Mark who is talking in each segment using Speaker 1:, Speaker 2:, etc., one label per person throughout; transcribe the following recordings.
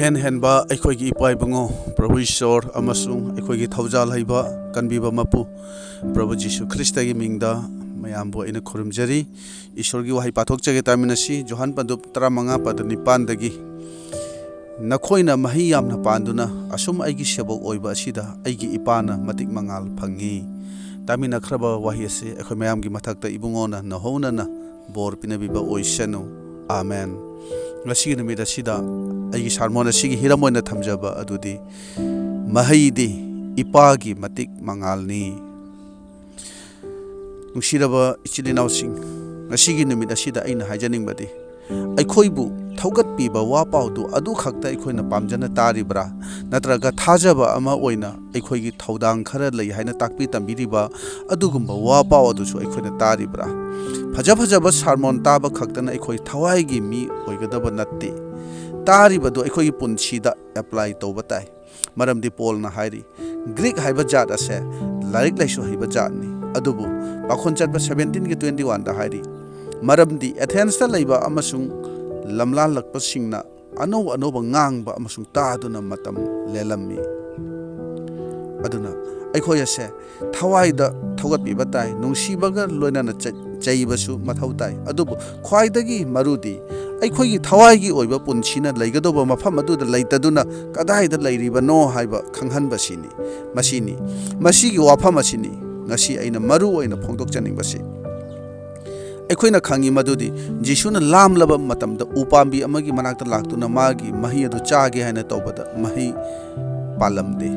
Speaker 1: इहेन हेनबा अखोइगी इपाइबंगो प्रभु ईश्वर अमसुंग अखोइगी थौजाल हैबा कनबीबा मपु प्रभु जीशु ख्रिस्टगी मिंगदा मयामबो इना खुरुमजरी ईश्वरगी वहाई पाथोकचगे तामिनसी जोहान पंदुप 15 पद 9 दगी नखोइना मही यामना पांदुना असुम आइगी सेबोक ओइबा असिदा आइगी इपाना मतिक मंगाल फंगी तामिना खरबा वही असे अखोइ मयामगी मथक्ता इबुंगोना नहोनना बोर पिनबीबा ओइसनु आमेन ngasi numida sida aigi sarmon asigi hiramoina thamjaba adudi mahaidi ipagi matik mangalni nungsiraba ichilinaw sing ngasi numida sida aina hajaning badi aikhoibu thaugat piba wa paudu adu khakta aikhoina pamjana taribra natraga thajaba ama oina aikhoigi thaudang khara lei haina takpi tambiriba adugumba wa pau adu su aikhoina taribra फजा फजब सारमोन ताब खक्तना अखोई थवाईगी मी ओइगदब नत्ते तारिबदो अखोई पुंसीदा apply तौबा ताई मरमदि पोलना हाइरी Greek हाइबा जात असे like लाइसु हाइबा जातनी अदुबु पाखोन चटबा 17 के 21 दा हाइरी मरमदि एथेंस ता लैबा अमसुंग लमला लकपा सिंगना अनो अनोबा ngang अमसुंग तादुना मतम लेलम्मी अदुना अखोई असे थवाईदा थौगत बिबा ताई नुंसीबगा लोइनाना चैबसु मथौ ताई अदुबु ख्वाइदगी मरुदी अखोइगी थवाईगी ओइबा पुंसीना लैगदोबा मफम अदुदा लैतदुना कदाइदा लैरिबनो हाइबा खंगहनबसिनी मसिनी मसिगी वाफम असिनी ngasi aina maru oina phongdokchaning basi अखोइना खंगी मदुदी जिसुना लामलबा मतमदा उपांबी अमगी मनाक्ता लाक्तुना मागी मही अदु चागे हाइना तौबदा मही पालमदे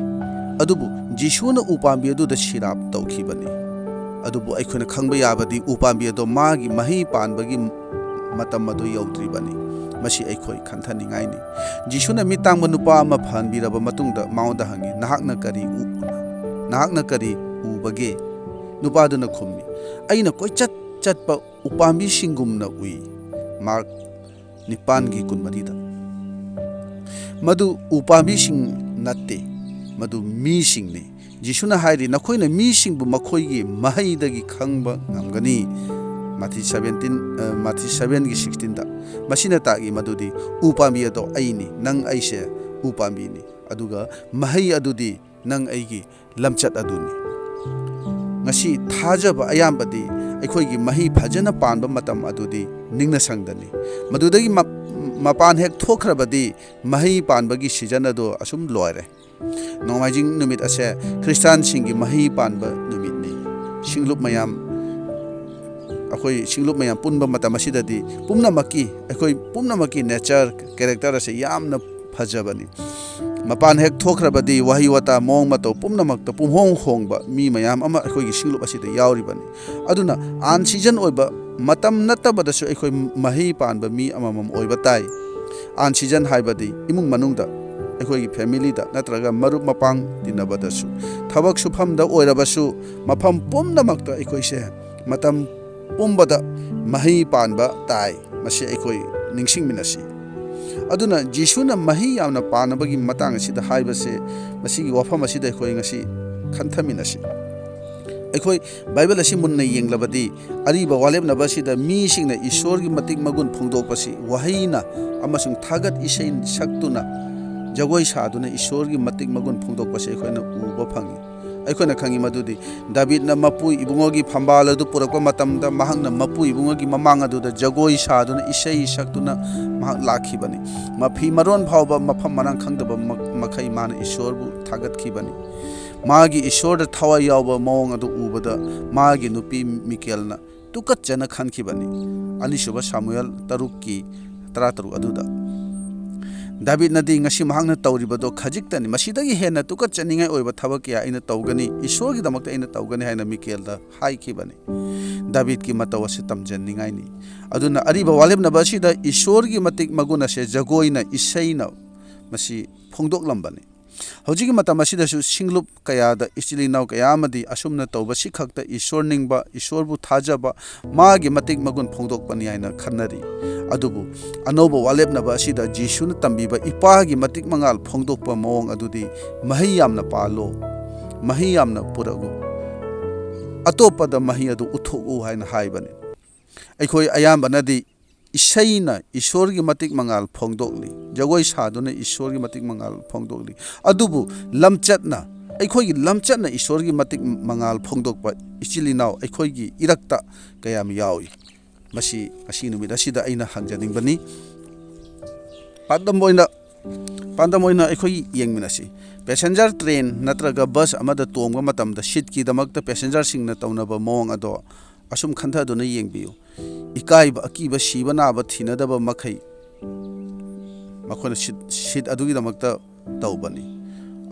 Speaker 1: अदुबु जिसुना उपांबी अदुदा शिराप तौखिबनी अदुबु अखोइना खंगबा याबदी उपांबी अदो मागी मही पानबगी मतम अदु यौद्रिबनी मसी अखोइ खंथनिंगाइनी जिसुना मितांगबा नुपा अमा फहनबिरबा मतुंगदा माउदा हंगी नहाकना करी उबगे नुपादुना खुम्मी अइना कोइचत चटपा उपांबी सिंगुमना उई मार्क 9 की 23 मदु उपांबी सिंग नत्ते मदु मी सिंगने जिसुना हाइरी नखोइना मी सिंगबु मखोइगी महैदगी खंगबा ngamgani माथि 7 की 16 दा मसिना तागी मदुदी उपांबी अदो आइनी नंग आइसे उपांबीनी अदुगा महै अदुदी नंग आइगी लमचत अदुनी ngasi thajaba ayambadi अखोइगी मही फजना पानबा मतम अदुदी निंगना संगदनी मदुदगी मपान हेक थोखरबदी मही पानबगी सीजन अदो असुम लोयरे नोमाइजिंग नुमित असे ख्रिस्तान सिंगी मही पानबा नुमितनी सिंगलुप मयाम अखोइ सिंगलुप मयाम पुनबा मतम असिददी पुमनमकी नेचर कैरेक्टर असे यामना फजबनी मपान हेक थोखरबदी वही वता मोंग मतो पुमनमक्ता पुमहोंग होंगबा मी मयाम अमा अखोइगी सिंगलुप असिदा यावरिबनी अदुना आन सीजन ओइबा मतम नत्तबदसु अखोइ मही पानबा मी अममम ओइबा ताई आन सीजन हाइबदी इमुंग मनुंगदा अखोइगी फैमिलीदा नत्रगा मरुप मपांग दिनबदसु थबक सुफमदा ओइरबसु मफम पुमनमक्ता अखोइसे मतम पुमबदा मही पानबा ताई मसे अखोइ निंगसिंग मिनसी अदुना जिसुना मही यामना पानबगी मतंग असिदा हाइबसे मसिगी वफम असिदा अखोइ ngasi खंथमिनसी अखोइ बाइबल असि मुन्ना येंगलबदी अरिबा वालेबनबा सिदा मी सिंगना ईश्वरगी मतिक मगुन फोंदोकपसि वहाइना अमसुंग थागत इसेन सक्तुना जगोइ सादुना ईश्वरगी मतिक मगुन फोंदोकपसि अखोइना उबा फंगी अखोइना खंगी मदुदी दाविदना मपु इबुंगोगी फंबाल अदु पुरकपा मतमदा महांगना मपु इबुंगोगी ममांग अदुदा जगोइ सादुना इसेई सक्तुना महां लाखिबनी मफी मरोन भावबा मफम मनांग खंगदबा मखै माना ईश्वरबु थागतखिबनी मागी ईश्वर थवा यावबा मौंग अदु उबदा मागी नुपी मिकेलना तुकच्चना खनखिबनी अनिसुबा सामुएल 3 की 13 अदुदा दाविद नदी ngasi mahangna tawribado khajiktani masidagi hena tukatchaningai oiba thabak ya ina tawgani ईश्वरगी दमकता ina tawgani haina मिकेलदा हाइखिबनी David की मताव से तमजनिंगाई नि अदुना अरिबा वालेबना बसिदा ईश्वरगी मतिक मगुना से जगोइना इसैना मसी फोंदोकलंबनी हौजिगी मतम असिदसु सिंगलुप कयादा इचिलिनाव कयामदी असुमना तौबसि खक्ता ईश्वर निंगबा ईश्वरबु थाजबा मागी मतिक मगुन फोंदोकपनि हाइना खन्नरी अदुबु अनोबो वालेबनबा असिदा जिसुना तंबीबा इपागी मतिक मंगाल फोंदोकपा मोंग अदुदी मही यामना पालो मही यामना पुरगु अतोपदा मही अदु उथोगु हाइना हाइबनी अखोइ अयामबनदी isayna isorgi matik mangal phongdokli jagoi saduna isorgi matik mangal phongdokli adubu lamchatna ꯑꯩꯈꯣꯏꯒꯤ ꯂꯝꯆꯠꯅ ꯏꯁꯣꯔꯒꯤ ꯃꯇꯤꯛ ꯃꯉꯥꯜ ꯐꯣꯡꯗꯣꯛꯄ ꯏꯆꯤꯜ ꯏꯅꯥꯎ ꯑꯩꯈꯣꯏꯒꯤ ꯏꯔꯛꯇ ꯀꯌꯥꯝ ꯌꯥꯎꯏ ꯃꯁꯤ ꯉꯁꯤ ꯅꯨꯃꯤꯠ ꯑꯁꯤꯗ ꯑꯩꯅ ꯍꯪꯖꯅꯤꯡꯕꯅꯤ ꯄꯥꯟꯗꯝ ꯑꯣꯏꯅ ꯑꯩꯈꯣꯏ ꯌꯦꯡꯃꯤꯟꯅꯁꯤ ꯄꯦꯁꯦꯟꯖꯔ ꯇ꯭ꯔꯦꯟ ꯅꯠꯇ꯭ꯔꯒ ꯕꯁ ꯑꯃꯗ ꯇꯣꯡꯕ ꯃꯇꯝꯗ ꯁꯤꯠꯀꯤꯗꯃꯛꯇ ꯄꯦꯁꯦꯟꯖꯔꯁꯤꯡꯅ ꯇꯧꯅꯕ ꯃꯑꯣꯡ ꯑꯗꯣ ꯑꯁꯨꯝ ꯈꯟꯊꯗꯨꯅ ꯌꯦꯡꯕꯤꯌꯨ ꯏꯀꯥꯏꯕ ꯑꯀꯤꯕ ꯁꯤꯕ ꯅꯥꯕ ꯊꯤꯅꯗꯕ ꯃꯈꯩ ꯃꯈꯣꯏꯅ ꯁꯤꯠ ꯑꯗꯨꯒꯤꯗꯃꯛꯇ ꯇꯧꯕꯅꯤ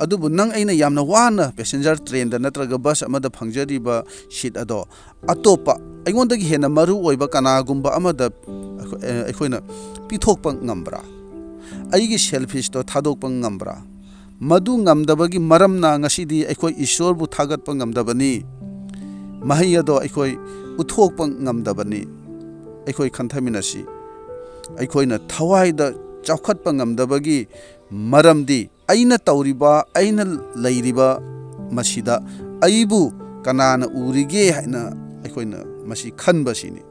Speaker 1: ꯑꯗꯨꯕꯨ ꯅꯪ ꯑꯩꯅ ꯌꯥꯝꯅ ꯋꯥꯅ ꯄꯦꯁꯦꯟꯖꯔ ꯇ꯭ꯔꯦꯟꯗ ꯅꯠꯇ꯭ꯔꯒ ꯕꯁ ꯑꯃꯗ ꯐꯪꯖꯔꯤꯕ ꯁꯤꯠ ꯑꯗꯣ ꯑꯇꯣꯞꯄ ꯑꯩꯉꯣꯟꯗꯒꯤ ꯍꯦꯟꯅ ꯃꯔꯨ ꯑꯣꯏꯕ ꯀꯅꯥꯒꯨꯝꯕ ꯑꯃꯗ ꯑꯩꯈꯣꯏꯅ ꯄꯤꯊꯣꯛꯄ ꯉꯝꯕ꯭ꯔꯥ ꯑꯩꯒꯤ ꯁꯦꯜꯐꯤꯁꯇꯣ ꯊꯥꯗꯣꯛꯄ ꯉꯝꯕ꯭ꯔꯥ ꯃꯗꯨ ꯉꯝꯗꯕꯒꯤ ꯃꯔꯝꯅ ꯉꯁꯤꯗꯤ ꯑꯩꯈꯣꯏ ꯏꯁꯣꯔꯕꯨ ꯊꯥꯒꯠꯄ ꯉꯝꯗꯕꯅꯤ ꯃꯍꯩ ꯑꯗꯣ ꯑꯩꯈꯣꯏ ꯎꯠꯊꯣꯛꯄ ꯉꯝꯗꯕꯅꯤ ꯑꯩꯈꯣꯏ ꯈꯟꯊꯃꯤꯟꯅꯁꯤ ꯑꯩꯈꯣꯏꯅ ꯊꯋꯥꯏꯗ ꯆꯥꯎꯈꯠꯄ ꯉꯝꯗꯕꯒꯤ ꯃꯔꯝꯗꯤ ꯑꯩꯅ ꯇꯧꯔꯤꯕ ꯑꯩꯅ ꯂꯩꯔꯤꯕ ꯃꯁꯤꯗ ꯑꯩꯕꯨ ꯀꯅꯥꯅ ꯎꯔꯤꯒꯦ ꯍꯥꯏꯅ ꯑꯩꯈꯣꯏꯅ ꯃꯁꯤ ꯈꯟꯕꯁꯤꯅꯤ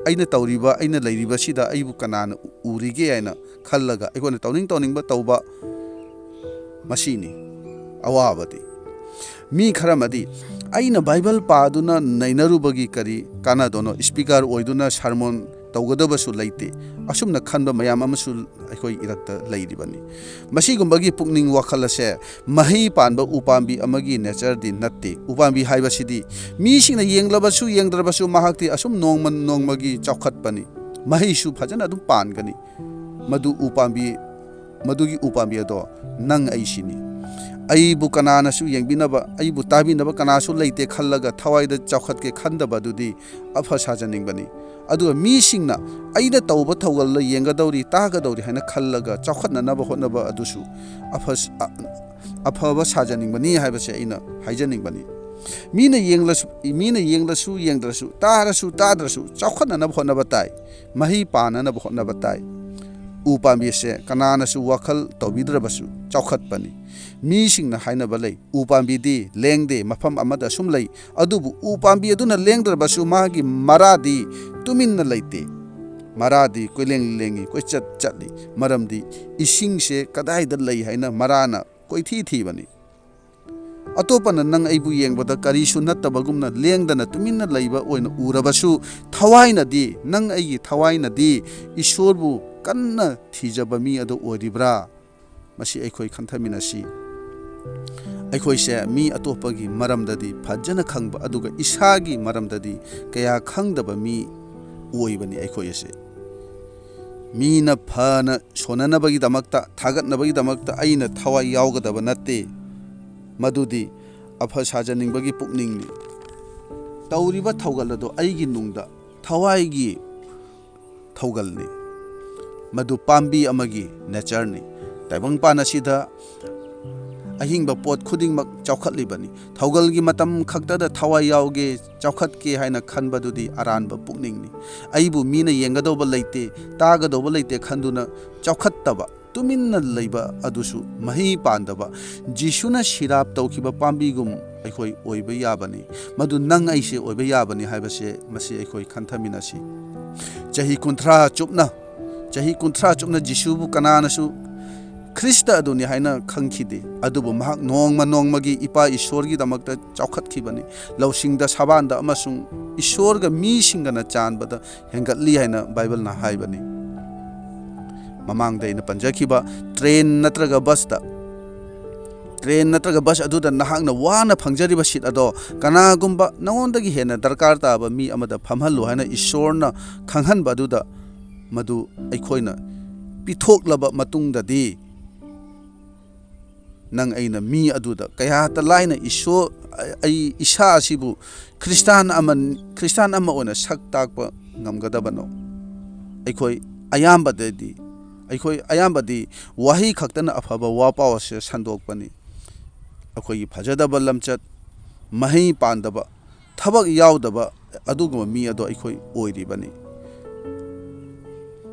Speaker 1: ꯑꯩꯅ ꯇꯧꯔꯤꯕ ꯑꯩꯅ ꯂꯩꯔꯤꯕꯁꯤꯗ ꯑꯩꯕꯨ ꯀꯅꯥꯅ ꯎꯔꯤꯒꯦ ꯍꯥꯏꯅ ꯈꯜꯂꯒ ꯑꯩꯈꯣꯏꯅ ꯇꯧꯅꯤꯡꯕ ꯇꯧꯕ ꯃꯁꯤꯅꯤ ꯑꯋꯥꯕꯗꯤ ꯃꯤ ꯈꯔꯃꯗꯤ ꯑꯩꯅ ꯕꯥꯏꯕꯜ ꯄꯥꯗꯨꯅ ꯅꯩꯅꯔꯨꯕꯒꯤ ꯀꯔꯤ ꯀꯥꯟꯅꯗꯣꯅꯣ ꯁ꯭ꯄꯤꯀꯔ ꯑꯣꯏꯗꯨꯅ ꯁꯔꯃꯣꯟ ꯇꯧꯒꯗꯕꯁꯨ ꯂꯩꯇꯦ ꯑꯁꯨꯝꯅ ꯈꯟꯕ ꯃꯌꯥꯝ ꯑꯃꯁꯨ ꯑꯩꯈꯣꯏ ꯏꯔꯛꯇ ꯂꯩꯔꯤꯕꯅꯤ ꯃꯁꯤꯒꯨꯝꯕꯒꯤ ꯄꯨꯛꯅꯤꯡ ꯋꯥꯈꯜ ꯑꯁꯦ ꯃꯍꯩ ꯄꯥꯟꯕ ꯎꯄꯥꯝꯕꯤ ꯑꯃꯒꯤ ꯅꯦꯆꯔꯗꯤ ꯅꯠꯇꯦ ꯎꯄꯥꯝꯕꯤ ꯍꯥꯏꯕꯁꯤꯗꯤ ꯃꯤꯁꯤꯡꯅ ꯌꯦꯡꯂꯕꯁꯨ ꯌꯦꯡꯗ꯭ꯔꯕꯁꯨ ꯃꯍꯥꯛꯇꯤ ꯑꯁꯨꯝ ꯅꯣꯡꯃꯒꯤ ꯆꯥꯎꯈꯠꯄꯅꯤ ꯃꯍꯩꯁꯨ ꯐꯖꯅ ꯑꯗꯨꯝ ꯄꯥꯟꯒꯅꯤ ꯃꯗꯨꯒꯤ ꯎꯄꯥꯝꯕꯤ ꯑꯗꯣ ꯅꯪ ꯑꯩꯁꯤꯅꯤ ꯑꯩꯕꯨ ꯀꯅꯥꯅꯁꯨ ꯌꯦꯡꯕꯤꯅꯕ ꯑꯩꯕꯨ ꯇꯥꯕꯤꯅꯕ ꯀꯅꯥꯁꯨ ꯂꯩꯇꯦ ꯈꯜꯂꯒ ꯊꯋꯥꯏꯗ ꯆꯥꯎꯈꯠꯀꯦ ꯈꯟꯗꯕꯗꯨꯗꯤ ꯑꯐ ꯁꯥꯖꯅꯤꯡꯕꯅꯤ ꯑꯗꯨꯒ ꯃꯤꯁꯤꯡꯅ ꯑꯩꯅ ꯇꯧꯕ ꯊꯧꯒꯜꯗ ꯌꯦꯡꯒꯗꯧꯔꯤ ꯇꯥꯒꯗꯧꯔꯤ ꯍꯥꯏꯅ ꯈꯜꯂꯒ ꯆꯥꯎꯈꯠꯅꯅꯕ ꯍꯣꯠꯅꯕ ꯑꯗꯨꯁꯨ ꯑꯐꯕ ꯁꯥꯖꯅꯤꯡꯕꯅꯤ ꯍꯥꯏꯕꯁꯦ ꯑꯩꯅ ꯍꯥꯏꯖꯅꯤꯡꯕꯅꯤ ꯃꯤꯅ ꯌꯦꯡꯂꯁꯨ ꯌꯦꯡꯗ꯭ꯔꯁꯨ ꯇꯥꯔꯁꯨ ꯇꯥꯗ꯭ꯔꯁꯨ ꯆꯥꯎꯈꯠꯅꯅꯕ ꯍꯣꯠꯅꯕ ꯇꯥꯏ ꯃꯍꯩ ꯄꯥꯟꯅꯅꯕ ꯍꯣꯠꯅꯕ ꯇꯥꯏ ꯎ ꯄꯥꯝꯕꯤꯁꯦ ꯀꯅꯥꯅꯁꯨ ꯋꯥꯈꯜ ꯇꯧꯕꯤꯗ꯭ꯔꯕꯁꯨ ꯆꯥꯎꯈꯠꯄꯅꯤ ꯃꯤꯁꯤꯡꯅ ꯍꯥꯏꯅꯕ ꯂꯩ ꯎ ꯄꯥꯝꯕꯤꯗꯤ ꯂꯦꯡꯗꯦ ꯃꯐꯝ ꯑꯃꯗ ꯁꯨꯝ ꯂꯩ ꯑꯗꯨꯕꯨ ꯎ ꯄꯥꯝꯕꯤ ꯑꯗꯨꯅ ꯂꯦꯡꯗ꯭ꯔꯕꯁꯨ ꯃꯥꯒꯤ ꯃꯔꯥꯗꯤ ꯇꯨꯃꯤꯟꯅ ꯂꯩꯇꯦ ꯃꯔꯥꯗꯤ ꯀꯣꯏꯂꯦꯡ ꯂꯦꯡꯉꯤ ꯀꯣꯏꯆꯠ ꯆꯠꯂꯤ ꯃꯔꯝꯗꯤ ꯏꯁꯤꯡꯁꯦ ꯀꯗꯥꯏꯗ ꯂꯩ ꯍꯥꯏꯅ ꯃꯔꯥꯅ ꯀꯣꯏꯊꯤ ꯊꯤꯕꯅꯤ ꯑꯇꯣꯞꯄꯅ ꯅꯪ ꯑꯩꯕు ꯌꯦꯡꯕꯗ ꯀꯔꯤꯁꯨ ꯅꯠꯇꯕꯒꯨꯝꯅ ꯂꯦꯡꯗꯅ ꯇꯨꯃꯤꯟꯅ ꯂꯩꯕ ꯑꯣꯏꯅ ꯎꯔꯕꯁꯨ ꯊꯋꯥꯏꯅꯗꯤ ꯅꯪ ꯑꯩꯒꯤ ꯊꯋꯥꯏꯅꯗꯤ ꯏꯁꯣꯔꯕꯨ ꯀꯟꯅ ꯊꯤꯖꯕ ꯃꯤ ꯑꯗꯨ ꯑꯣꯏꯔꯤꯕ꯭ꯔꯥ ꯃꯁꯤ ꯑꯩꯈꯣꯏ ꯈꯟꯊꯃꯤꯟꯅꯁꯤ ꯑꯩꯈꯣꯏꯁꯦ ꯃꯤ ꯑꯇꯣꯞꯄꯒꯤ ꯃꯔꯝꯗꯗꯤ ꯐꯖꯅ ꯈꯪꯕ ꯑꯗꯨꯒ ꯏꯁꯥꯒꯤ ꯃꯔꯝꯗꯗꯤ ꯀꯌꯥ ꯈꯪꯗꯕ ꯃꯤ ꯑꯣꯏꯕꯅꯤ ꯑꯩꯈꯣꯏ ꯑꯁꯦ ꯃꯤꯅ ꯐꯅ ꯁꯣꯟꯅꯅꯕꯒꯤꯗꯃꯛꯇ ꯊꯥꯒꯠꯅꯕꯒꯤꯗꯃꯛꯇ ꯑꯩꯅ ꯊꯋꯥꯏ ꯌꯥꯎꯒꯗꯕ ꯅꯠꯇꯦ ꯃꯗꯨꯗꯤ ꯑꯐ ꯁꯥꯖꯅꯤꯡꯕꯒꯤ ꯄꯨꯛꯅꯤꯡꯅꯤ ꯇꯧꯔꯤꯕ ꯊꯧꯒꯜ ꯑꯗꯨ ꯑꯩꯒꯤ ꯅꯨꯡꯗ ꯊꯋꯥꯏꯒꯤ ꯊꯧꯒꯜꯅꯤ ꯃꯗꯨ ꯄꯥꯝꯕꯤ ꯑꯃꯒꯤ ꯅꯦꯆꯔꯅꯤ ꯇꯥꯏꯕꯪꯄꯥꯟ ꯑꯁꯤꯗ ꯑꯍꯤꯡꯕ ꯄꯣꯠ ꯈꯨꯗꯤꯡꯃꯛ ꯆꯥꯎꯈꯠꯂꯤꯕꯅꯤ ꯊꯧꯒꯜꯒꯤ ꯃꯇꯝ ꯈꯛꯇꯗ ꯊꯋꯥꯏ ꯌꯥꯎꯒꯦ ꯆꯥꯎꯈꯠꯀꯦ ꯍꯥꯏꯅ ꯈꯟꯕꯗꯨꯗꯤ ꯑꯔꯥꯟꯕ ꯄꯨꯛꯅꯤꯡꯅꯤ ꯑꯩꯕꯨ ꯃꯤꯅ ꯌꯦꯡꯒꯗꯧꯕ ꯂꯩꯇꯦ ꯇꯥꯒꯗꯧꯕ ꯂꯩꯇꯦ ꯈꯟꯗꯨꯅ ꯆꯥꯎꯈꯠꯇꯕ ꯇꯨꯃꯤꯟꯅ ꯂꯩꯕ ꯑꯗꯨꯁꯨ ꯃꯍꯩ ꯄꯥꯟꯗꯕ ꯖꯤꯁꯨꯅ ꯁꯤꯔꯥꯞ ꯇꯧꯈꯤꯕ ꯄꯥꯝꯕꯤꯒꯨꯝ ꯑꯩꯈꯣꯏ ꯑꯣꯏꯕ ꯌꯥꯕꯅꯤ ꯃꯗꯨ ꯅꯪ ꯑꯩꯁꯦ ꯑꯣꯏꯕ ꯌꯥꯕꯅꯤ ꯍꯥꯏꯕꯁꯦ ꯃꯁꯤ ꯑꯩꯈꯣꯏ ꯈꯟꯊꯃꯤꯟꯅꯁꯤ ꯆꯍꯤ 30 ꯆꯨꯞꯅ ꯖꯤꯁꯨꯕꯨ ꯀꯅꯥꯅꯁꯨ ꯈ꯭ꯔꯤꯁꯇ ꯑꯗꯨꯅꯤ ꯍꯥꯏꯅ ꯈꯪꯈꯤꯗꯦ ꯑꯗꯨꯕꯨ ꯃꯍꯥꯛ ꯅꯣꯡꯃꯒꯤ ꯏꯄꯥ ꯏꯁꯣꯔꯒꯤꯗꯃꯛꯇ ꯆꯥꯎꯈꯠꯈꯤꯕꯅꯤ ꯂꯧꯁꯤꯡꯗ ꯁꯕꯥꯟꯗ ꯑꯃꯁꯨꯡ ꯏꯁꯣꯔꯒ ꯃꯤꯁꯤꯡꯒꯅ ꯆꯥꯟꯕꯗ ꯍꯦꯟꯒꯠꯂꯤ ꯍꯥꯏꯅ ꯕꯥꯏꯕꯜꯅ ꯍꯥꯏꯕꯅꯤ ꯃꯃꯥꯡꯗ ꯑꯩꯅ ꯄꯟꯖꯈꯤꯕ ꯇ꯭ꯔꯦꯟ ꯅꯠꯇ꯭ꯔꯒ ꯕꯁ ꯑꯗꯨꯗ ꯅꯍꯥꯛꯅ ꯋꯥꯅ ꯐꯪꯖꯔꯤꯕ ꯁꯤꯠ ꯑꯗꯣ ꯀꯅꯥꯒꯨꯝꯕ ꯅꯉꯣꯟꯗꯒꯤ ꯍꯦꯟꯅ ꯗꯔꯀꯥꯔ ꯇꯥꯕ ꯃꯤ ꯑꯃꯗ ꯐꯝꯍꯜꯂꯨ ꯍꯥꯏꯅ ꯏꯁꯣꯔꯅ ꯈꯪꯍꯟꯕ ꯑꯗꯨꯗ ꯃꯗꯨ ꯑꯩꯈꯣꯏꯅ ꯄꯤꯊꯣꯛꯂꯕ ꯃꯇꯨꯡꯗꯗꯤ ꯅꯪ ꯑꯩꯅ ꯃꯤ ꯑꯗꯨꯗ ꯀꯌꯥꯇ ꯂꯥꯏꯅ ꯑꯩ ꯏꯁꯥ ꯑꯁꯤꯕꯨ ꯈ꯭ꯔꯤꯁꯇꯥꯟ ꯑꯃ ꯑꯣꯏꯅ ꯁꯛ ꯇꯥꯛꯄ ꯉꯝꯒꯗꯕꯅꯣ ꯑꯩꯈꯣꯏ ꯑꯌꯥꯝꯕꯗꯤ ꯋꯥꯍꯩ ꯈꯛꯇꯅ ꯑꯐꯕ ꯋꯥ ꯄꯥꯎ ꯑꯁꯤ ꯁꯟꯗꯣꯛꯄꯅꯤ ꯑꯩꯈꯣꯏꯒꯤ ꯐꯖꯗꯕ ꯂꯝꯆꯠ ꯃꯍꯩ ꯄꯥꯟꯗꯕ ꯊꯕꯛ ꯌꯥꯎꯗꯕ ꯑꯗꯨꯒꯨꯝꯕ ꯃꯤ ꯑꯗꯣ ꯑꯩꯈꯣꯏ ꯑꯣꯏꯔꯤꯕꯅꯤ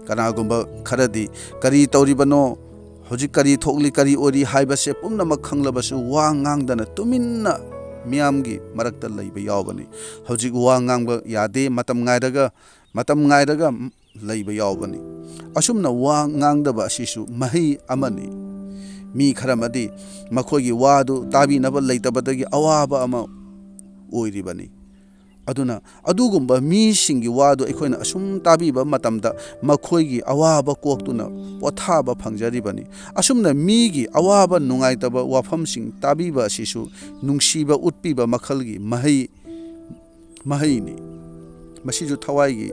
Speaker 1: ꯀꯅꯥꯒꯨꯝꯕ ꯈꯔꯗꯤ ꯀꯔꯤ ꯇꯧꯔꯤꯕꯅꯣ ꯍꯧꯖꯤꯛ ꯀꯔꯤ ꯊꯣꯛꯂꯤ ꯀꯔꯤ ꯑꯣꯏꯔꯤ ꯍꯥꯏꯕꯁꯦ ꯄꯨꯝꯅꯃꯛ ꯈꯪꯂꯕꯁꯨ ꯋꯥ ꯉꯥꯡꯗꯅ ꯇꯨꯃꯤꯟꯅ ꯃꯤꯌꯥꯝꯒꯤ ꯃꯔꯛꯇ ꯂꯩꯕ ꯌꯥꯎꯕꯅꯤ ꯍꯧꯖꯤꯛ ꯋꯥ ꯉꯥꯡꯕ ꯌꯥꯗꯦ ꯃꯇꯝ ꯉꯥꯏꯔꯒ ꯂꯩꯕ ꯌꯥꯎꯕꯅꯤ ꯑꯁꯨꯝꯅ ꯋꯥ ꯉꯥꯡꯗꯕ ꯑꯁꯤꯁꯨ ꯃꯍꯩ ꯑꯃꯅꯤ ꯃꯤ ꯈꯔꯃꯗꯤ ꯃꯈꯣꯏꯒꯤ ꯋꯥꯗꯨ ꯇꯥꯕꯤꯅꯕ ꯂꯩꯇꯕꯗꯒꯤ ꯑꯋꯥꯕ ꯑꯃ ꯑꯣꯏꯔꯤꯕꯅꯤ ꯑꯗꯨꯅ ꯑꯗꯨꯒꯨꯝꯕ ꯃꯤꯁꯤꯡꯒꯤ ꯋꯥꯗꯨ ꯑꯩꯈꯣꯏꯅ ꯑꯁꯨꯝ ꯇꯥꯕꯤꯕ ꯃꯇꯝꯗ ꯃꯈꯣꯏꯒꯤ ꯑꯋꯥꯕ ꯀꯣꯛꯇꯨꯅ ꯄꯣꯊꯥꯕ ꯐꯪꯖꯔꯤꯕꯅꯤ ꯑꯁꯨꯝꯅ ꯃꯤꯒꯤ ꯑꯋꯥꯕ ꯅꯨꯡꯉꯥꯏꯇꯕ ꯋꯥꯐꯝꯁꯤꯡ ꯇꯥꯕꯤꯕ ꯑꯁꯤꯁꯨ ꯅꯨꯡꯁꯤꯕ ꯎꯠꯄꯤꯕ ꯃꯈꯜꯒꯤ ꯃꯍꯩꯅꯤ ꯃꯁꯤꯁꯨ ꯊꯋꯥꯏꯒꯤ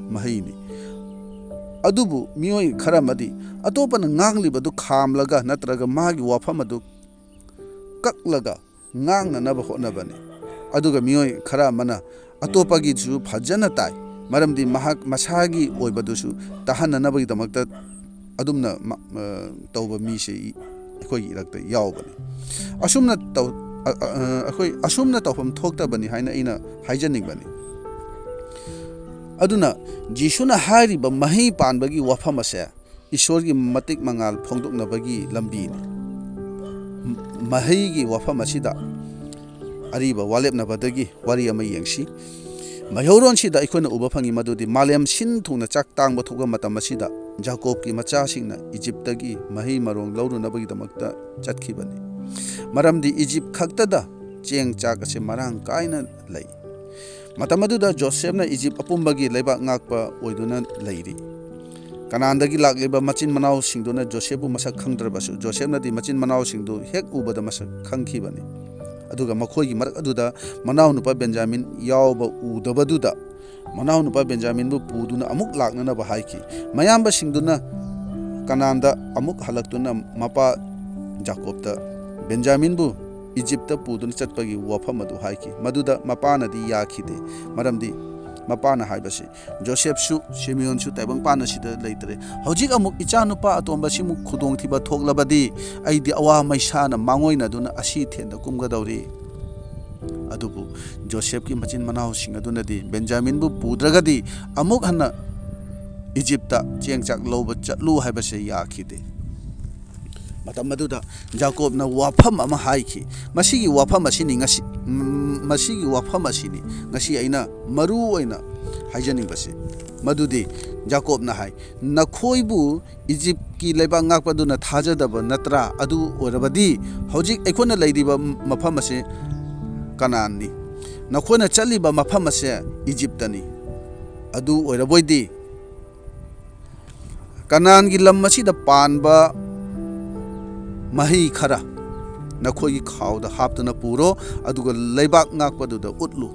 Speaker 1: ꯃꯍꯩꯅꯤ ꯑꯗꯨꯕꯨ ꯃꯤꯑꯣꯏ ꯈꯔꯃꯗꯤ ꯑꯇꯣꯞꯄꯅ ꯉꯥꯡꯂꯤꯕꯗꯨ ꯈꯥꯝꯂꯒ ꯅꯠꯇ꯭ꯔꯒ ꯃꯥꯒꯤ ꯋꯥꯐꯝ ꯑꯗꯨ ꯀꯛꯂꯒ ꯉꯥꯡꯅꯅꯕ ꯍꯣꯠꯅꯕꯅꯤ ꯑꯗꯨꯒ ꯃꯤꯑꯣꯏ ꯈꯔ ꯑꯃꯅ ꯑꯇꯣꯞꯄꯒꯤꯁꯨ ꯐꯖꯅ ꯇꯥꯏ ꯃꯔꯝꯗꯤ ꯃꯍꯥꯛ ꯃꯁꯥꯒꯤ ꯑꯣꯏꯕꯗꯨꯁꯨ ꯇꯥꯍꯟꯅꯅꯕꯒꯤꯗꯃꯛꯇ ꯑꯗꯨꯝꯅ ꯇꯧꯕ ꯃꯤꯁꯦ ꯑꯩꯈꯣꯏꯒꯤ ꯏꯔꯛꯇ ꯌꯥꯎꯕꯅꯤ ꯑꯁꯨꯝꯅ ꯇꯧꯐꯝ ꯊꯣꯛꯇꯕꯅꯤ ꯍꯥꯏꯅ ꯑꯩꯅ ꯍꯥꯏꯖꯅꯤꯡꯕꯅꯤ ꯑꯗꯨꯅ ꯖꯤꯁꯨꯅ ꯍꯥꯏꯔꯤꯕ ꯃꯍꯩ ꯄꯥꯟꯕꯒꯤ ꯋꯥꯐꯝ ꯑꯁꯦ ꯏꯁꯣꯔꯒꯤ ꯃꯇꯤꯛ ꯃꯉꯥꯜ ꯐꯣꯡꯗꯣꯛꯅꯕꯒꯤ ꯂꯝꯕꯤꯅꯤ ꯃꯍꯩꯒꯤ ꯋꯥꯐꯝ ꯑꯁꯤꯗ ꯑꯔꯤꯕ ꯋꯥꯂꯦꯞꯅꯕꯗꯒꯤ ꯋꯥꯔꯤ ꯑꯃ ꯌꯦꯡꯁꯤ ꯃꯩꯍꯧꯔꯣꯟꯁꯤꯗ ꯑꯩꯈꯣꯏꯅ ꯎꯕ ꯐꯪꯉꯤ ꯃꯗꯨꯗꯤ ꯃꯥꯂꯦꯝ ꯁꯤꯟ ꯊꯨꯡꯅ ꯆꯥꯛ ꯇꯥꯡꯕ ꯊꯣꯛꯄ ꯃꯇꯝ ꯑꯁꯤꯗ ꯖꯥꯀꯣꯕꯀꯤ ꯃꯆꯥꯁꯤꯡꯅ ꯏꯖꯤꯞꯇꯒꯤ ꯃꯍꯩ ꯃꯔꯣꯡ ꯂꯧꯔꯨꯅꯕꯒꯤꯗꯃꯛꯇ ꯆꯠꯈꯤꯕꯅꯤ ꯃꯔꯝꯗꯤ ꯏꯖꯤꯞ ꯈꯛꯇꯗ ꯆꯦꯡ ꯆꯥꯛ ꯑꯁꯤ ꯃꯔꯥꯡ ꯀꯥꯏꯅ ꯂꯩ ꯃꯇꯝ ꯑꯗꯨꯗ ꯖꯣꯁꯦꯐꯅ ꯏꯖꯤꯞ ꯑꯄꯨꯝꯕꯒꯤ ꯂꯩꯕꯥꯛ ꯉꯥꯛꯄ ꯑꯣꯏꯗꯨꯅ ꯂꯩꯔꯤ ꯀꯅꯥꯟꯗꯒꯤ ꯂꯥꯛꯂꯤꯕ ꯃꯆꯤꯟ ꯃꯅꯥꯎꯁꯤꯡꯗꯨꯅ ꯖꯣꯁꯦꯐꯄꯨ ꯃꯁꯛ ꯈꯪꯗ꯭ꯔꯕꯁꯨ ꯖꯣꯁꯦꯐꯅꯗꯤ ꯃꯆꯤꯟ ꯃꯅꯥꯎꯁꯤꯡꯗꯨ ꯍꯦꯛ ꯎꯕꯗ ꯃꯁꯛ ꯈꯪꯈꯤꯕꯅꯤ ꯑꯗꯨꯒ ꯃꯈꯣꯏꯒꯤ ꯃꯔꯛ ꯑꯗꯨꯗ ꯃꯅꯥꯎꯅꯨꯄꯥ ꯕꯦꯟꯖꯥꯃꯤꯟ ꯌꯥꯎꯕ ꯎꯗꯕꯗꯨꯗ ꯃꯅꯥꯎꯅꯨꯄꯥ ꯕꯦꯟꯖꯥꯃꯤꯟꯕꯨ ꯄꯨꯗꯨꯅ ꯑꯃꯨꯛ ꯂꯥꯛꯅꯅꯕ ꯍꯥꯏꯈꯤ ꯃꯌꯥꯝꯕꯁꯤꯡꯗꯨꯅ ꯀꯅꯥꯟꯗ ꯑꯃꯨꯛ ꯍꯜꯂꯛꯇꯨꯅ ꯃꯄꯥ ꯖꯥꯀꯣꯕꯇ ꯕꯦꯟꯖꯥꯃꯤꯟꯕꯨ ꯏꯖꯤꯞꯇ ꯄꯨꯗꯨꯅ ꯆꯠꯄꯒꯤ ꯋꯥꯐꯝ ꯑꯗꯨ ꯍꯥꯏꯈꯤ ꯃꯗꯨꯗ ꯃꯄꯥꯅꯗꯤ ꯌꯥꯈꯤꯗꯦ ꯃꯔꯝꯗꯤ ꯃꯄꯥꯅ ꯍꯥꯏꯕꯁꯤ ꯖꯣꯁꯦꯐꯁꯨ ꯁꯤꯃꯤꯌꯣꯟꯁꯨ ꯇꯥꯏꯕꯪꯄꯥꯟ ꯑꯁꯤꯗ ꯂꯩꯇ꯭ꯔꯦ ꯍꯧꯖꯤꯛ ꯑꯃꯨꯛ ꯏꯆꯥꯅꯨꯄꯥ ꯑꯇꯣꯝꯕꯁꯤꯃꯨꯛ ꯈꯨꯗꯣꯡꯊꯤꯕ ꯊꯣꯛꯂꯕꯗꯤ ꯑꯩꯗꯤ ꯑꯋꯥ ꯃꯩꯁꯥꯅ ꯃꯥꯡꯑꯣꯏꯅꯗꯨꯅ ꯑꯁꯤ ꯊꯦꯟꯗ ꯀꯨꯝꯒꯗꯧꯔꯤ ꯑꯗꯨꯕꯨ ꯖꯣꯁꯦꯐꯀꯤ ꯃꯆꯤꯟ ꯃꯅꯥꯎꯁꯤꯡ ꯑꯗꯨꯅꯗꯤ ꯕꯦꯟꯖꯥꯃꯤꯟꯕꯨ ꯄꯨꯗ꯭ꯔꯒꯗꯤ ꯑꯃꯨꯛ ꯍꯟꯅ ꯏꯖꯤꯞꯇ ꯆꯦꯡ ꯆꯥꯛ ꯂꯧꯕ ꯆꯠꯂꯨ ꯍꯥꯏꯕꯁꯦ ꯌꯥꯈꯤꯗꯦ ꯃꯇꯝ ꯑꯗꯨꯗ ꯖꯥꯀꯣꯕꯅ ꯋꯥꯐꯝ ꯑꯃ ꯍꯥꯏꯈꯤ ꯃꯁꯤꯒꯤ ꯋꯥꯐꯝ ꯑꯁꯤꯅꯤ ꯉꯁꯤ ꯑꯩꯅ ꯃꯔꯨ ꯑꯣꯏꯅ ꯍꯥꯏꯖꯅꯤꯡꯕꯁꯤ ꯃꯗꯨꯗꯤ ꯖꯥꯀꯣꯕꯅ ꯍꯥꯏ ꯅꯈꯣꯏꯕꯨ ꯏꯖꯤꯞꯀꯤ ꯂꯩꯕꯥꯛ ꯉꯥꯛꯄꯗꯨꯅ ꯊꯥꯖꯗꯕ ꯅꯠꯇ꯭ꯔꯥ ꯑꯗꯨ ꯑꯣꯏꯔꯕꯗꯤ ꯍꯧꯖꯤꯛ ꯑꯩꯈꯣꯏꯅ ꯂꯩꯔꯤꯕ ꯃꯐꯝ ꯑꯁꯤ ꯀꯅꯥꯟꯅꯤ ꯅꯈꯣꯏꯅ ꯆꯠꯂꯤꯕ ꯃꯐꯝ ꯑꯁꯦ ꯏꯖꯤꯞꯇꯅꯤ ꯑꯗꯨ ꯑꯣꯏꯔꯕꯣꯏꯗꯤ ꯀꯅꯥꯟꯒꯤ ꯂꯝ ꯑꯁꯤꯗ ꯄꯥꯟꯕ ꯃꯍꯩ ꯈꯔ ꯅꯈꯣꯏꯒꯤ ꯈꯥꯎꯗ ꯍꯥꯞꯇꯨꯅ ꯄꯨꯔꯣ ꯑꯗꯨꯒ ꯂꯩꯕꯥꯛ ꯉꯥꯛꯄꯗꯨꯗ ꯎꯠꯂꯨ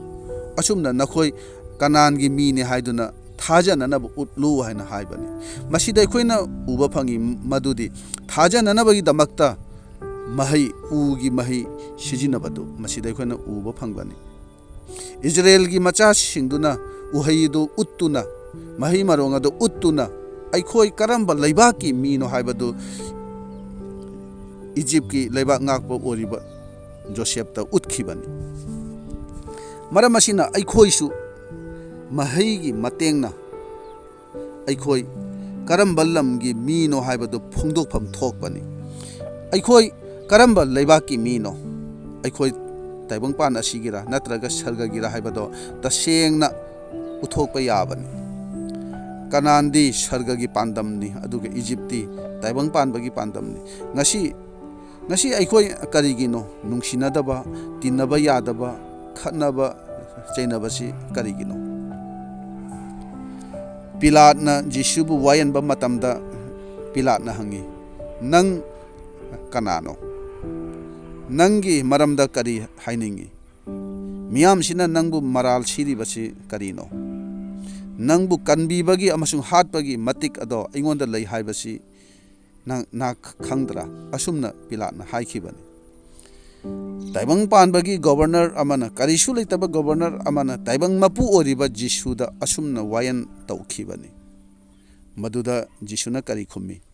Speaker 1: ꯑꯁꯨꯝꯅ ꯅꯈꯣꯏ ꯀꯅꯥꯟꯒꯤ ꯃꯤꯅꯤ ꯍꯥꯏꯗꯨꯅ ꯊꯥꯖꯅꯅꯕ ꯎꯠꯂꯨ ꯍꯥꯏꯅ ꯍꯥꯏꯕꯅꯤ ꯃꯁꯤꯗ ꯑꯩꯈꯣꯏꯅ ꯎꯕ ꯐꯪꯉꯤ ꯃꯗꯨꯗꯤ ꯊꯥꯖꯅꯅꯕꯒꯤꯗꯃꯛꯇ ꯎꯒꯤ ꯃꯍꯩ ꯁꯤꯖꯤꯟꯅꯕꯗꯨ ꯃꯁꯤꯗ ꯑꯩꯈꯣꯏꯅ ꯎꯕ ꯐꯪꯕꯅꯤ ꯏꯖꯔꯦꯜꯒꯤ ꯃꯆꯥꯁꯤꯡꯗꯨꯅ ꯎꯍꯩꯗꯨ ꯎꯠꯇꯨꯅ ꯃꯍꯩ ꯃꯔꯣꯡ ꯑꯗꯨ ꯎꯠꯇꯨꯅ ꯑꯩꯈꯣꯏ ꯀꯔꯝꯕ ꯂꯩꯕꯥꯛꯀꯤ ꯃꯤꯅꯣ ꯍꯥꯏꯕꯗꯨ ꯏꯖꯤꯞꯀꯤ ꯂꯩꯕꯥꯛ ꯉꯥꯛꯄ ꯑꯣꯏꯔꯤꯕ ꯖꯣꯁꯦꯐꯇ ꯎꯠꯈꯤꯕꯅꯤ ꯃꯔꯝ ꯑꯁꯤꯅ ꯑꯩꯈꯣꯏꯁꯨ ꯃꯍꯩꯒꯤ ꯃꯇꯦꯡꯅ ꯑꯩꯈꯣꯏ ꯀꯔꯝꯕ ꯂꯝꯒꯤ ꯃꯤꯅꯣ ꯍꯥꯏꯕꯗꯨ ꯐꯣꯡꯗꯣꯛꯐꯝ ꯊꯣꯛꯄꯅꯤ ꯑꯩꯈꯣꯏ ꯀꯔꯝꯕ ꯂꯩꯕꯥꯛꯀꯤ ꯃꯤꯅꯣ ꯑꯩꯈꯣꯏ ꯇꯥꯏꯕꯪꯄꯥꯟ ꯑꯁꯤꯒꯤꯔ ꯅꯠꯇ꯭ꯔꯒ ꯁꯔꯒꯒꯤꯔ ꯍꯥꯏꯕꯗꯣ ꯇꯁꯦꯡꯅ ꯎꯠꯊꯣꯛꯄ ꯌꯥꯕꯅꯤ ꯀꯅꯥꯟꯗꯤ ꯁꯔꯒꯒꯤ ꯄꯥꯟꯗꯝꯅꯤ ꯑꯗꯨꯒ ꯏꯖꯤꯞꯇꯤ ꯇꯥꯏꯕꯪꯄꯥꯟꯕꯒꯤ ꯄꯥꯟꯗꯝꯅꯤ ꯉꯁꯤ ꯑꯩꯈꯣꯏ ꯀꯔꯤꯒꯤꯅꯣ ꯅꯨꯡꯁꯤꯅꯗꯕ ꯇꯤꯟꯅꯕ ꯌꯥꯗꯕ ꯈꯠꯅꯕ ꯆꯩꯅꯕꯁꯤ ꯀꯔꯤꯒꯤꯅꯣ ꯄꯤꯂꯥꯠꯅ ꯖꯤꯁꯨꯕꯨ ꯋꯥꯌꯦꯟꯕ ꯃꯇꯝꯗ ꯄꯤꯂꯥꯠꯅ ꯍꯪꯉꯤ ꯅꯪ ꯀꯅꯥꯅꯣ ꯅꯪꯒꯤ ꯃꯔꯝꯗ ꯀꯔꯤ ꯍꯥꯏꯅꯤꯡꯉꯤ ꯃꯤꯌꯥꯝꯁꯤꯅ ꯅꯪꯕꯨ ꯃꯔꯥꯜ ꯁꯤꯔꯤꯕꯁꯤ ꯀꯔꯤꯅꯣ ꯅꯪꯕꯨ ꯀꯟꯕꯤꯕꯒꯤ ꯑꯃꯁꯨꯡ ꯍꯥꯠꯄꯒꯤ ꯃꯇꯤꯛ ꯑꯗꯣ ꯑꯩꯉꯣꯟꯗ ꯂꯩ ꯍꯥꯏꯕꯁꯤ ꯅꯪ ꯈꯪꯗ꯭ꯔꯥ ꯑꯁꯨꯝꯅ ꯄꯤꯂꯥꯠꯅ ꯍꯥꯏꯈꯤꯕꯅꯤ ꯇꯥꯏꯕꯪ ꯄꯥꯟꯕꯒꯤ ꯒꯣꯕꯔꯅꯔ ꯑꯃꯅ ꯀꯔꯤꯁꯨ ꯂꯩꯇꯕ ꯒꯣꯕꯔꯅꯔ ꯑꯃꯅ ꯇꯥꯏꯕꯪ ꯃꯄꯨ ꯑꯣꯏꯔꯤꯕ ꯖꯤꯁꯨꯗ ꯑꯁꯨꯝꯅ ꯋꯥꯌꯦꯟ ꯇꯧꯈꯤꯕꯅꯤ ꯃꯗꯨꯗ ꯖꯤꯁꯨꯅ ꯀꯔꯤ ꯈꯨꯝꯃꯤ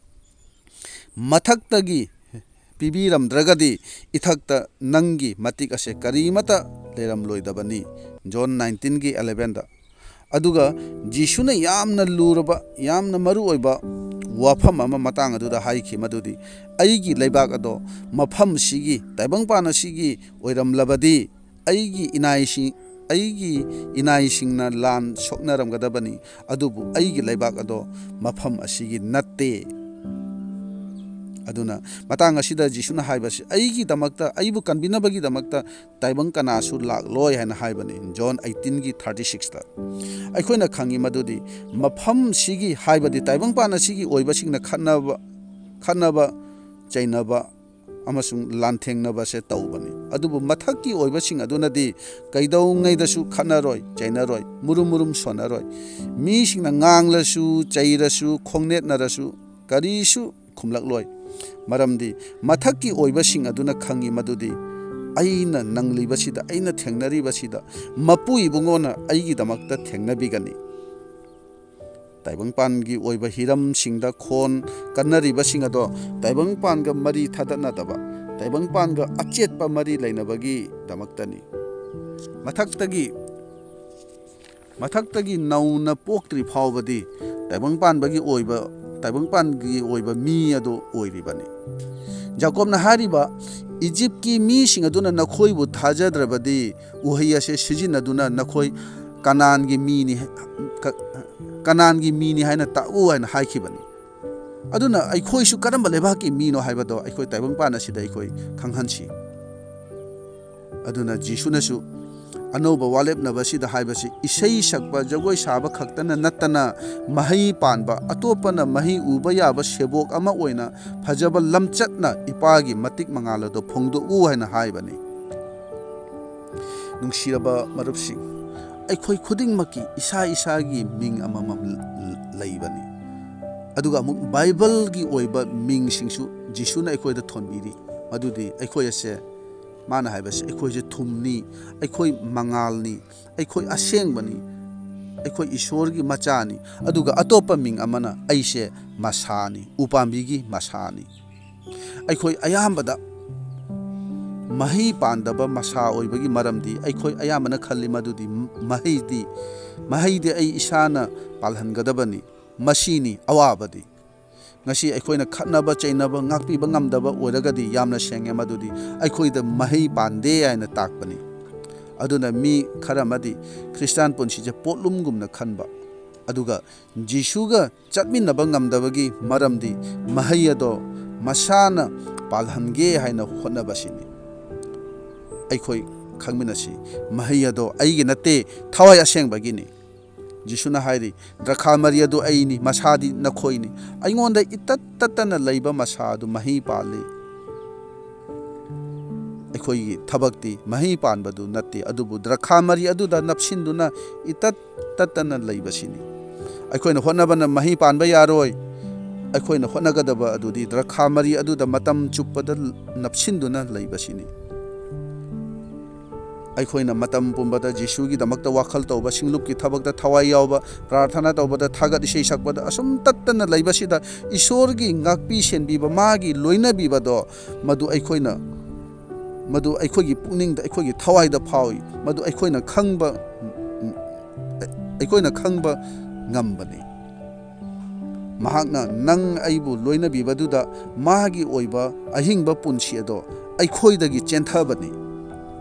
Speaker 1: ꯃꯊꯛꯇꯒꯤ ꯄꯤꯕꯤꯔꯝꯗ꯭ꯔꯒꯗꯤ ꯏꯊꯛꯇ ꯅꯪꯒꯤ ꯃꯇꯤꯛ ꯑꯁꯦ ꯀꯔꯤꯃꯠꯇ ꯂꯩꯔꯝꯂꯣꯏꯗꯕꯅꯤ ꯖꯣꯟ 19:11 ꯑꯗꯨꯒ ꯖꯤꯁꯨꯅ ꯌꯥꯝꯅ ꯂꯨꯔꯕ ꯌꯥꯝꯅ ꯃꯔꯨ ꯑꯣꯏꯕ ꯋꯥꯐꯝ ꯑꯃ ꯃꯇꯥꯡ ꯑꯗꯨꯗ ꯍꯥꯏꯈꯤ ꯃꯗꯨꯗꯤ ꯑꯩꯒꯤ ꯂꯩꯕꯥꯛ ꯑꯗꯣ ꯃꯐꯝꯁꯤꯒꯤ ꯇꯥꯏꯕꯪꯄꯥꯟ ꯑꯁꯤꯒꯤ ꯑꯣꯏꯔꯝꯂꯕꯗꯤ ꯑꯩꯒꯤ ꯑꯩꯒꯤ ꯏꯅꯥꯏꯁꯤꯡꯅ ꯂꯥꯟ ꯁꯣꯛꯅꯔꯝꯒꯗꯕꯅꯤ ꯑꯗꯨꯕꯨ ꯑꯩꯒꯤ ꯂꯩꯕꯥꯛ ꯑꯗꯣ ꯃꯐꯝ ꯑꯁꯤꯒꯤ ꯅꯠꯇꯦ ꯑꯗꯨꯅ ꯃꯇꯥꯡ ꯑꯁꯤꯗ ꯖꯤꯁꯨꯅ ꯍꯥꯏꯕꯁꯤ ꯑꯩꯒꯤꯗꯃꯛꯇ ꯑꯩꯕꯨ ꯀꯟꯕꯤꯅꯕꯒꯤꯗꯃꯛꯇ ꯇꯥꯏꯕꯪ ꯀꯅꯥꯁꯨ ꯂꯥꯛꯂꯣꯏ ꯍꯥꯏꯅ ꯍꯥꯏꯕꯅꯤ ꯖꯣꯟ 18:36ꯗ ꯑꯩꯈꯣꯏꯅ ꯈꯪꯉꯤ ꯃꯗꯨꯗꯤ ꯃꯐꯝꯁꯤꯒꯤ ꯍꯥꯏꯕꯗꯤ ꯇꯥꯏꯕꯪꯄꯥꯟ ꯑꯁꯤꯒꯤ ꯑꯣꯏꯕꯁꯤꯡꯅ ꯈꯠꯅꯕ ꯆꯩꯅꯕ ꯑꯃꯁꯨꯡ ꯂꯥꯟꯊꯦꯡꯅꯕꯁꯦ ꯇꯧꯕꯅꯤ ꯑꯗꯨꯕꯨ ꯃꯊꯛꯀꯤ ꯑꯣꯏꯕꯁꯤꯡ ꯑꯗꯨꯅꯗꯤ ꯀꯩꯗꯧꯉꯩꯗꯁꯨ ꯈꯠꯅꯔꯣꯏ ꯆꯩꯅꯔꯣꯏ ꯃꯨꯔꯨꯝ ꯃꯨꯔꯨꯝ ꯁꯣꯟꯅꯔꯣꯏ ꯃꯤꯁꯤꯡꯅ ꯉꯥꯡꯂꯁꯨ ꯆꯩꯔꯁꯨ ꯈꯣꯡꯅꯦꯠꯅꯔꯁꯨ ꯀꯔꯤꯁꯨ ꯈꯨꯝꯂꯛꯂꯣꯏ ꯃꯔꯝꯗꯤ ꯃꯊꯛꯀꯤ ꯑꯣꯏꯕꯁꯤꯡ ꯑꯗꯨꯅ ꯈꯪꯉꯤ ꯃꯗꯨꯗꯤ ꯑꯩꯅ ꯅꯪꯂꯤꯕꯁꯤꯗ ꯑꯩꯅ ꯊꯦꯡꯅꯔꯤꯕꯁꯤꯗ ꯃꯄꯨ ꯏꯕꯨꯡꯉꯣꯅ ꯑꯩꯒꯤꯗꯃꯛꯇ ꯊꯦꯡꯅꯕꯤꯒꯅꯤ ꯇꯥꯏꯕꯪꯄꯥꯟꯒꯤ ꯑꯣꯏꯕ ꯍꯤꯔꯝꯁꯤꯡꯗ ꯈꯣꯟ ꯀꯟꯅꯔꯤꯕꯁꯤꯡ ꯑꯗꯣ ꯇꯥꯏꯕꯪꯄꯥꯟꯒ ꯃꯔꯤ ꯊꯥꯗꯠꯅꯗꯕ ꯇꯥꯏꯕꯪꯄꯥꯟꯒ ꯑꯆꯦꯠꯄ ꯃꯔꯤ ꯂꯩꯅꯕꯒꯤꯗꯃꯛꯇꯅꯤ ꯃꯊꯛꯇꯒꯤ ꯅꯧꯅ ꯄꯣꯛꯇ꯭ꯔꯤ ꯐꯥꯎꯕꯗꯤ ꯇꯥꯏꯕꯪꯄꯥꯟꯒꯤ ꯑꯣꯏꯕ ꯃꯤ ꯑꯗꯨ ꯑꯣꯏꯔꯤꯕꯅꯤ ꯖꯥꯀꯣꯕꯅ ꯍꯥꯏꯔꯤꯕ ꯏꯖꯤꯞꯀꯤ ꯃꯤꯁꯤꯡ ꯑꯗꯨꯅ ꯅꯈꯣꯏꯕꯨ ꯊꯥꯖꯗ꯭ꯔꯕꯗꯤ ꯎꯍꯩ ꯑꯁꯤ ꯁꯤꯖꯤꯟꯅꯗꯨꯅ ꯅꯈꯣꯏ ꯀꯅꯥꯟꯒꯤ ꯃꯤꯅꯤ ꯍꯥꯏꯅ ꯇꯥꯛꯎ ꯍꯥꯏꯅ ꯍꯥꯏꯈꯤꯕꯅꯤ ꯑꯗꯨꯅ ꯑꯩꯈꯣꯏꯁꯨ ꯀꯔꯝꯕ ꯂꯩꯕꯥꯛꯀꯤ ꯃꯤꯅꯣ ꯍꯥꯏꯕꯗꯣ ꯑꯩꯈꯣꯏ ꯇꯥꯏꯕꯪꯄꯥꯟ ꯑꯁꯤꯗ ꯑꯩꯈꯣই ꯈꯪꯍꯟꯁꯤ ꯑꯗꯨꯅ ꯖꯤꯁꯨꯅꯁꯨ ꯑꯅꯧꯕ ꯋꯥꯂꯦꯞꯅꯕꯁꯤꯗ ꯍꯥꯏꯕꯁꯤ ꯏꯁꯩ ꯁꯛꯄ ꯖꯒꯣꯏ ꯁꯥꯕ ꯈꯛꯇꯅ ꯅꯠꯇꯅ ꯃꯍꯩ ꯄꯥꯟꯕ ꯑꯇꯣꯞꯄꯅ ꯃꯍꯩ ꯎꯕ ꯌꯥꯕ ꯁꯦꯕꯣꯛ ꯑꯃ ꯑꯣꯏꯅ ꯐꯖꯕ ꯂꯝꯆꯠꯅ ꯏꯄꯥꯒꯤ ꯃꯇꯤꯛ ꯃꯉꯥꯜ ꯑꯗꯨ ꯐꯣꯡꯗꯣꯛꯎ ꯍꯥꯏꯅ ꯍꯥꯏꯕꯅꯤ ꯅꯨꯡꯁꯤꯔꯕ ꯃꯔꯨꯞꯁꯤꯡ ꯑꯩꯈꯣꯏ ꯈꯨꯗꯤꯡꯃꯛꯀꯤ ꯏꯁꯥꯒꯤ ꯃꯤꯡ ꯑꯃꯃꯝ ꯂꯩꯕꯅꯤ ꯑꯗꯨꯒ ꯑꯃꯨꯛ ꯕꯥꯏꯕꯜꯒꯤ ꯑꯣꯏꯕ ꯃꯤꯡꯁꯤꯡꯁꯨ ꯖꯤꯁꯨꯅ ꯑꯩꯈꯣꯏꯗ ꯊꯣꯟꯕꯤꯔꯤ ꯃꯗꯨꯗꯤ ꯑꯩꯈꯣꯏ ꯑꯁꯦ ꯃꯥꯅ ꯍꯥꯏꯕꯁꯦ ꯑꯩꯈꯣꯏꯁꯦ ꯊꯨꯝꯅꯤ ꯑꯩꯈꯣꯏ ꯃꯉꯥꯜꯅꯤ ꯑꯩꯈꯣꯏ ꯑꯁꯦꯡꯕꯅꯤ ꯑꯩꯈꯣꯏ ꯏꯁꯣꯔꯒꯤ ꯃꯆꯥꯅꯤ ꯑꯗꯨꯒ ꯑꯇꯣꯞꯄ ꯃꯤꯡ ꯑꯃꯅ ꯑꯩꯁꯦ ꯃꯁꯥꯅꯤ ꯎꯄꯥꯝꯕꯤꯒꯤ ꯃꯁꯥꯅꯤ ꯑꯩꯈꯣꯏ ꯑꯌꯥꯝꯕꯗ ꯃꯍꯩ ꯄꯥꯟꯗꯕ ꯃꯁꯥ ꯑꯣꯏꯕꯒꯤ ꯃꯔꯝꯗꯤ ꯑꯩꯈꯣꯏ ꯑꯌꯥꯝꯕꯅ ꯈꯜꯂꯤ ꯃꯗꯨꯗꯤ ꯃꯍꯩꯗꯤ ꯑꯩ ꯏꯁꯥꯅ ꯄꯥꯜꯍꯟꯒꯗꯕꯅꯤ ꯃꯁꯤꯅꯤ ꯑꯋꯥꯕꯗꯤ ꯉꯁꯤ ꯑꯩꯈꯣꯏꯅ ꯈꯠꯅꯕ ꯆꯩꯅꯕ ꯉꯥꯛꯄꯤꯕ ꯉꯝꯗꯕ ꯑꯣꯏꯔꯒꯗꯤ ꯌꯥꯝꯅ ꯁꯦꯡꯉꯦ ꯃꯗꯨꯗꯤ ꯑꯩꯈꯣꯏꯗ ꯃꯍꯩ ꯄꯥꯟꯗꯦ ꯍꯥꯏꯅ ꯇꯥꯛꯄꯅꯤ ꯑꯗꯨꯅ ꯃꯤ ꯈꯔ ꯑꯃꯗꯤ ꯈ꯭ꯔꯤꯁꯇꯥꯟ ꯄꯨꯟꯁꯤꯁꯦ ꯄꯣꯠꯂꯨꯝꯒꯨꯝꯅ ꯈꯟꯕ ꯑꯗꯨꯒ ꯖꯤꯁꯨꯒ ꯆꯠꯃꯤꯟꯅꯕ ꯉꯝꯗꯕꯒꯤ ꯃꯔꯝꯗꯤ ꯃꯍꯩ ꯑꯗꯣ ꯃꯁꯥꯅ ꯄꯥꯜꯍꯟꯒꯦ ꯍꯥꯏꯅ ꯍꯣꯠꯅꯕꯁꯤꯅꯤ ꯑꯩꯈꯣই ꯈꯪꯃꯤꯟꯅꯁꯤ ꯃꯍꯩ ꯑꯗꯣ ꯑꯩꯒꯤ ꯅꯠꯇꯦ ꯊꯋꯥꯏ ꯑꯁꯦꯡꯕꯒꯤꯅꯤ ꯖꯤꯁꯨꯅ ꯍꯥꯏꯔꯤ ꯗ꯭ꯔꯈꯥ ꯃꯔꯤ ꯑꯗꯨ ꯑꯩꯅꯤ ꯃꯁꯥꯗꯤ ꯅꯈꯣꯏꯅꯤ ꯑꯩꯉꯣꯟꯗ ꯏꯇꯠ ꯇꯠꯇꯅ ꯂꯩꯕ ꯃꯁꯥ ꯑꯗꯨ ꯃꯍꯩ ꯄꯥꯜꯂꯤ ꯑꯩꯈꯣꯏꯒꯤ ꯊꯕꯛꯇꯤ ꯃꯍꯩ ꯄꯥꯟꯕꯗꯨ ꯅꯠꯇꯦ ꯑꯗꯨꯕꯨ ꯗ꯭ꯔꯈꯥ ꯃꯔꯤ ꯑꯗꯨꯗ ꯅꯞꯁꯤꯟꯗꯨꯅ ꯏꯇꯠ ꯇꯠꯇꯅ ꯂꯩꯕꯁꯤꯅꯤ ꯑꯩꯈꯣꯏꯅ ꯍꯣꯠꯅꯕꯅ ꯃꯍꯩ ꯄꯥꯟꯕ ꯌꯥꯔꯣꯏ ꯑꯩꯈꯣꯏꯅ ꯍꯣꯠꯅꯒꯗꯕ ꯑꯗꯨꯗꯤ ꯗ꯭ꯔꯈꯥ ꯃꯔꯤ ꯑꯗꯨꯗ ꯃꯇꯝ ꯆꯨꯞꯄꯗ ꯅꯞꯁꯤꯟꯗꯨꯅ ꯂꯩꯕꯁꯤꯅꯤ ꯑꯩꯈꯣꯏꯅ ꯃꯇꯝ ꯄꯨꯝꯕꯗ ꯖꯤꯁꯨꯒꯤꯗꯃꯛꯇ ꯋꯥꯈꯜ ꯇꯧꯕ ꯁꯤꯡꯂꯨꯞꯀꯤ ꯊꯕꯛꯇ ꯊꯋꯥꯏ ꯌꯥꯎꯕ ꯄ꯭ꯔꯥꯔꯊꯅꯥ ꯇꯧꯕꯗ ꯊꯥꯒꯠ ꯏꯁꯩ ꯁꯛꯄꯗ ꯑꯁꯨꯝ ꯇꯠꯇꯅ ꯂꯩꯕꯁꯤꯗ ꯏꯁꯣꯔꯒꯤ ꯉꯥꯛꯄꯤ ꯁꯦꯟꯕꯤꯕ ꯃꯥꯒꯤ ꯂꯣꯏꯅꯕꯤꯕꯗꯣ ꯃꯗꯨ ꯑꯩꯈꯣꯏꯒꯤ ꯄꯨꯛꯅꯤꯡꯗ ꯑꯩꯈꯣꯏꯒꯤ ꯊꯋꯥꯏꯗ ꯐꯥꯎꯏ ꯃꯗꯨ ꯑꯩꯈꯣꯏꯅ ꯈꯪꯕ ꯉꯝꯕꯅꯤ ꯃꯍꯥꯛꯅ ꯅꯪ ꯑꯩꯕꯨ ꯂꯣꯏꯅꯕꯤꯕꯗꯨꯗ ꯃꯥꯒꯤ ꯑꯣꯏꯕ ꯑꯍꯤꯡꯕ ꯄꯨꯟꯁꯤ ꯑꯗꯣ ꯑꯩꯈꯣꯏꯗꯒꯤ ꯆꯦꯟꯊꯕꯅꯤ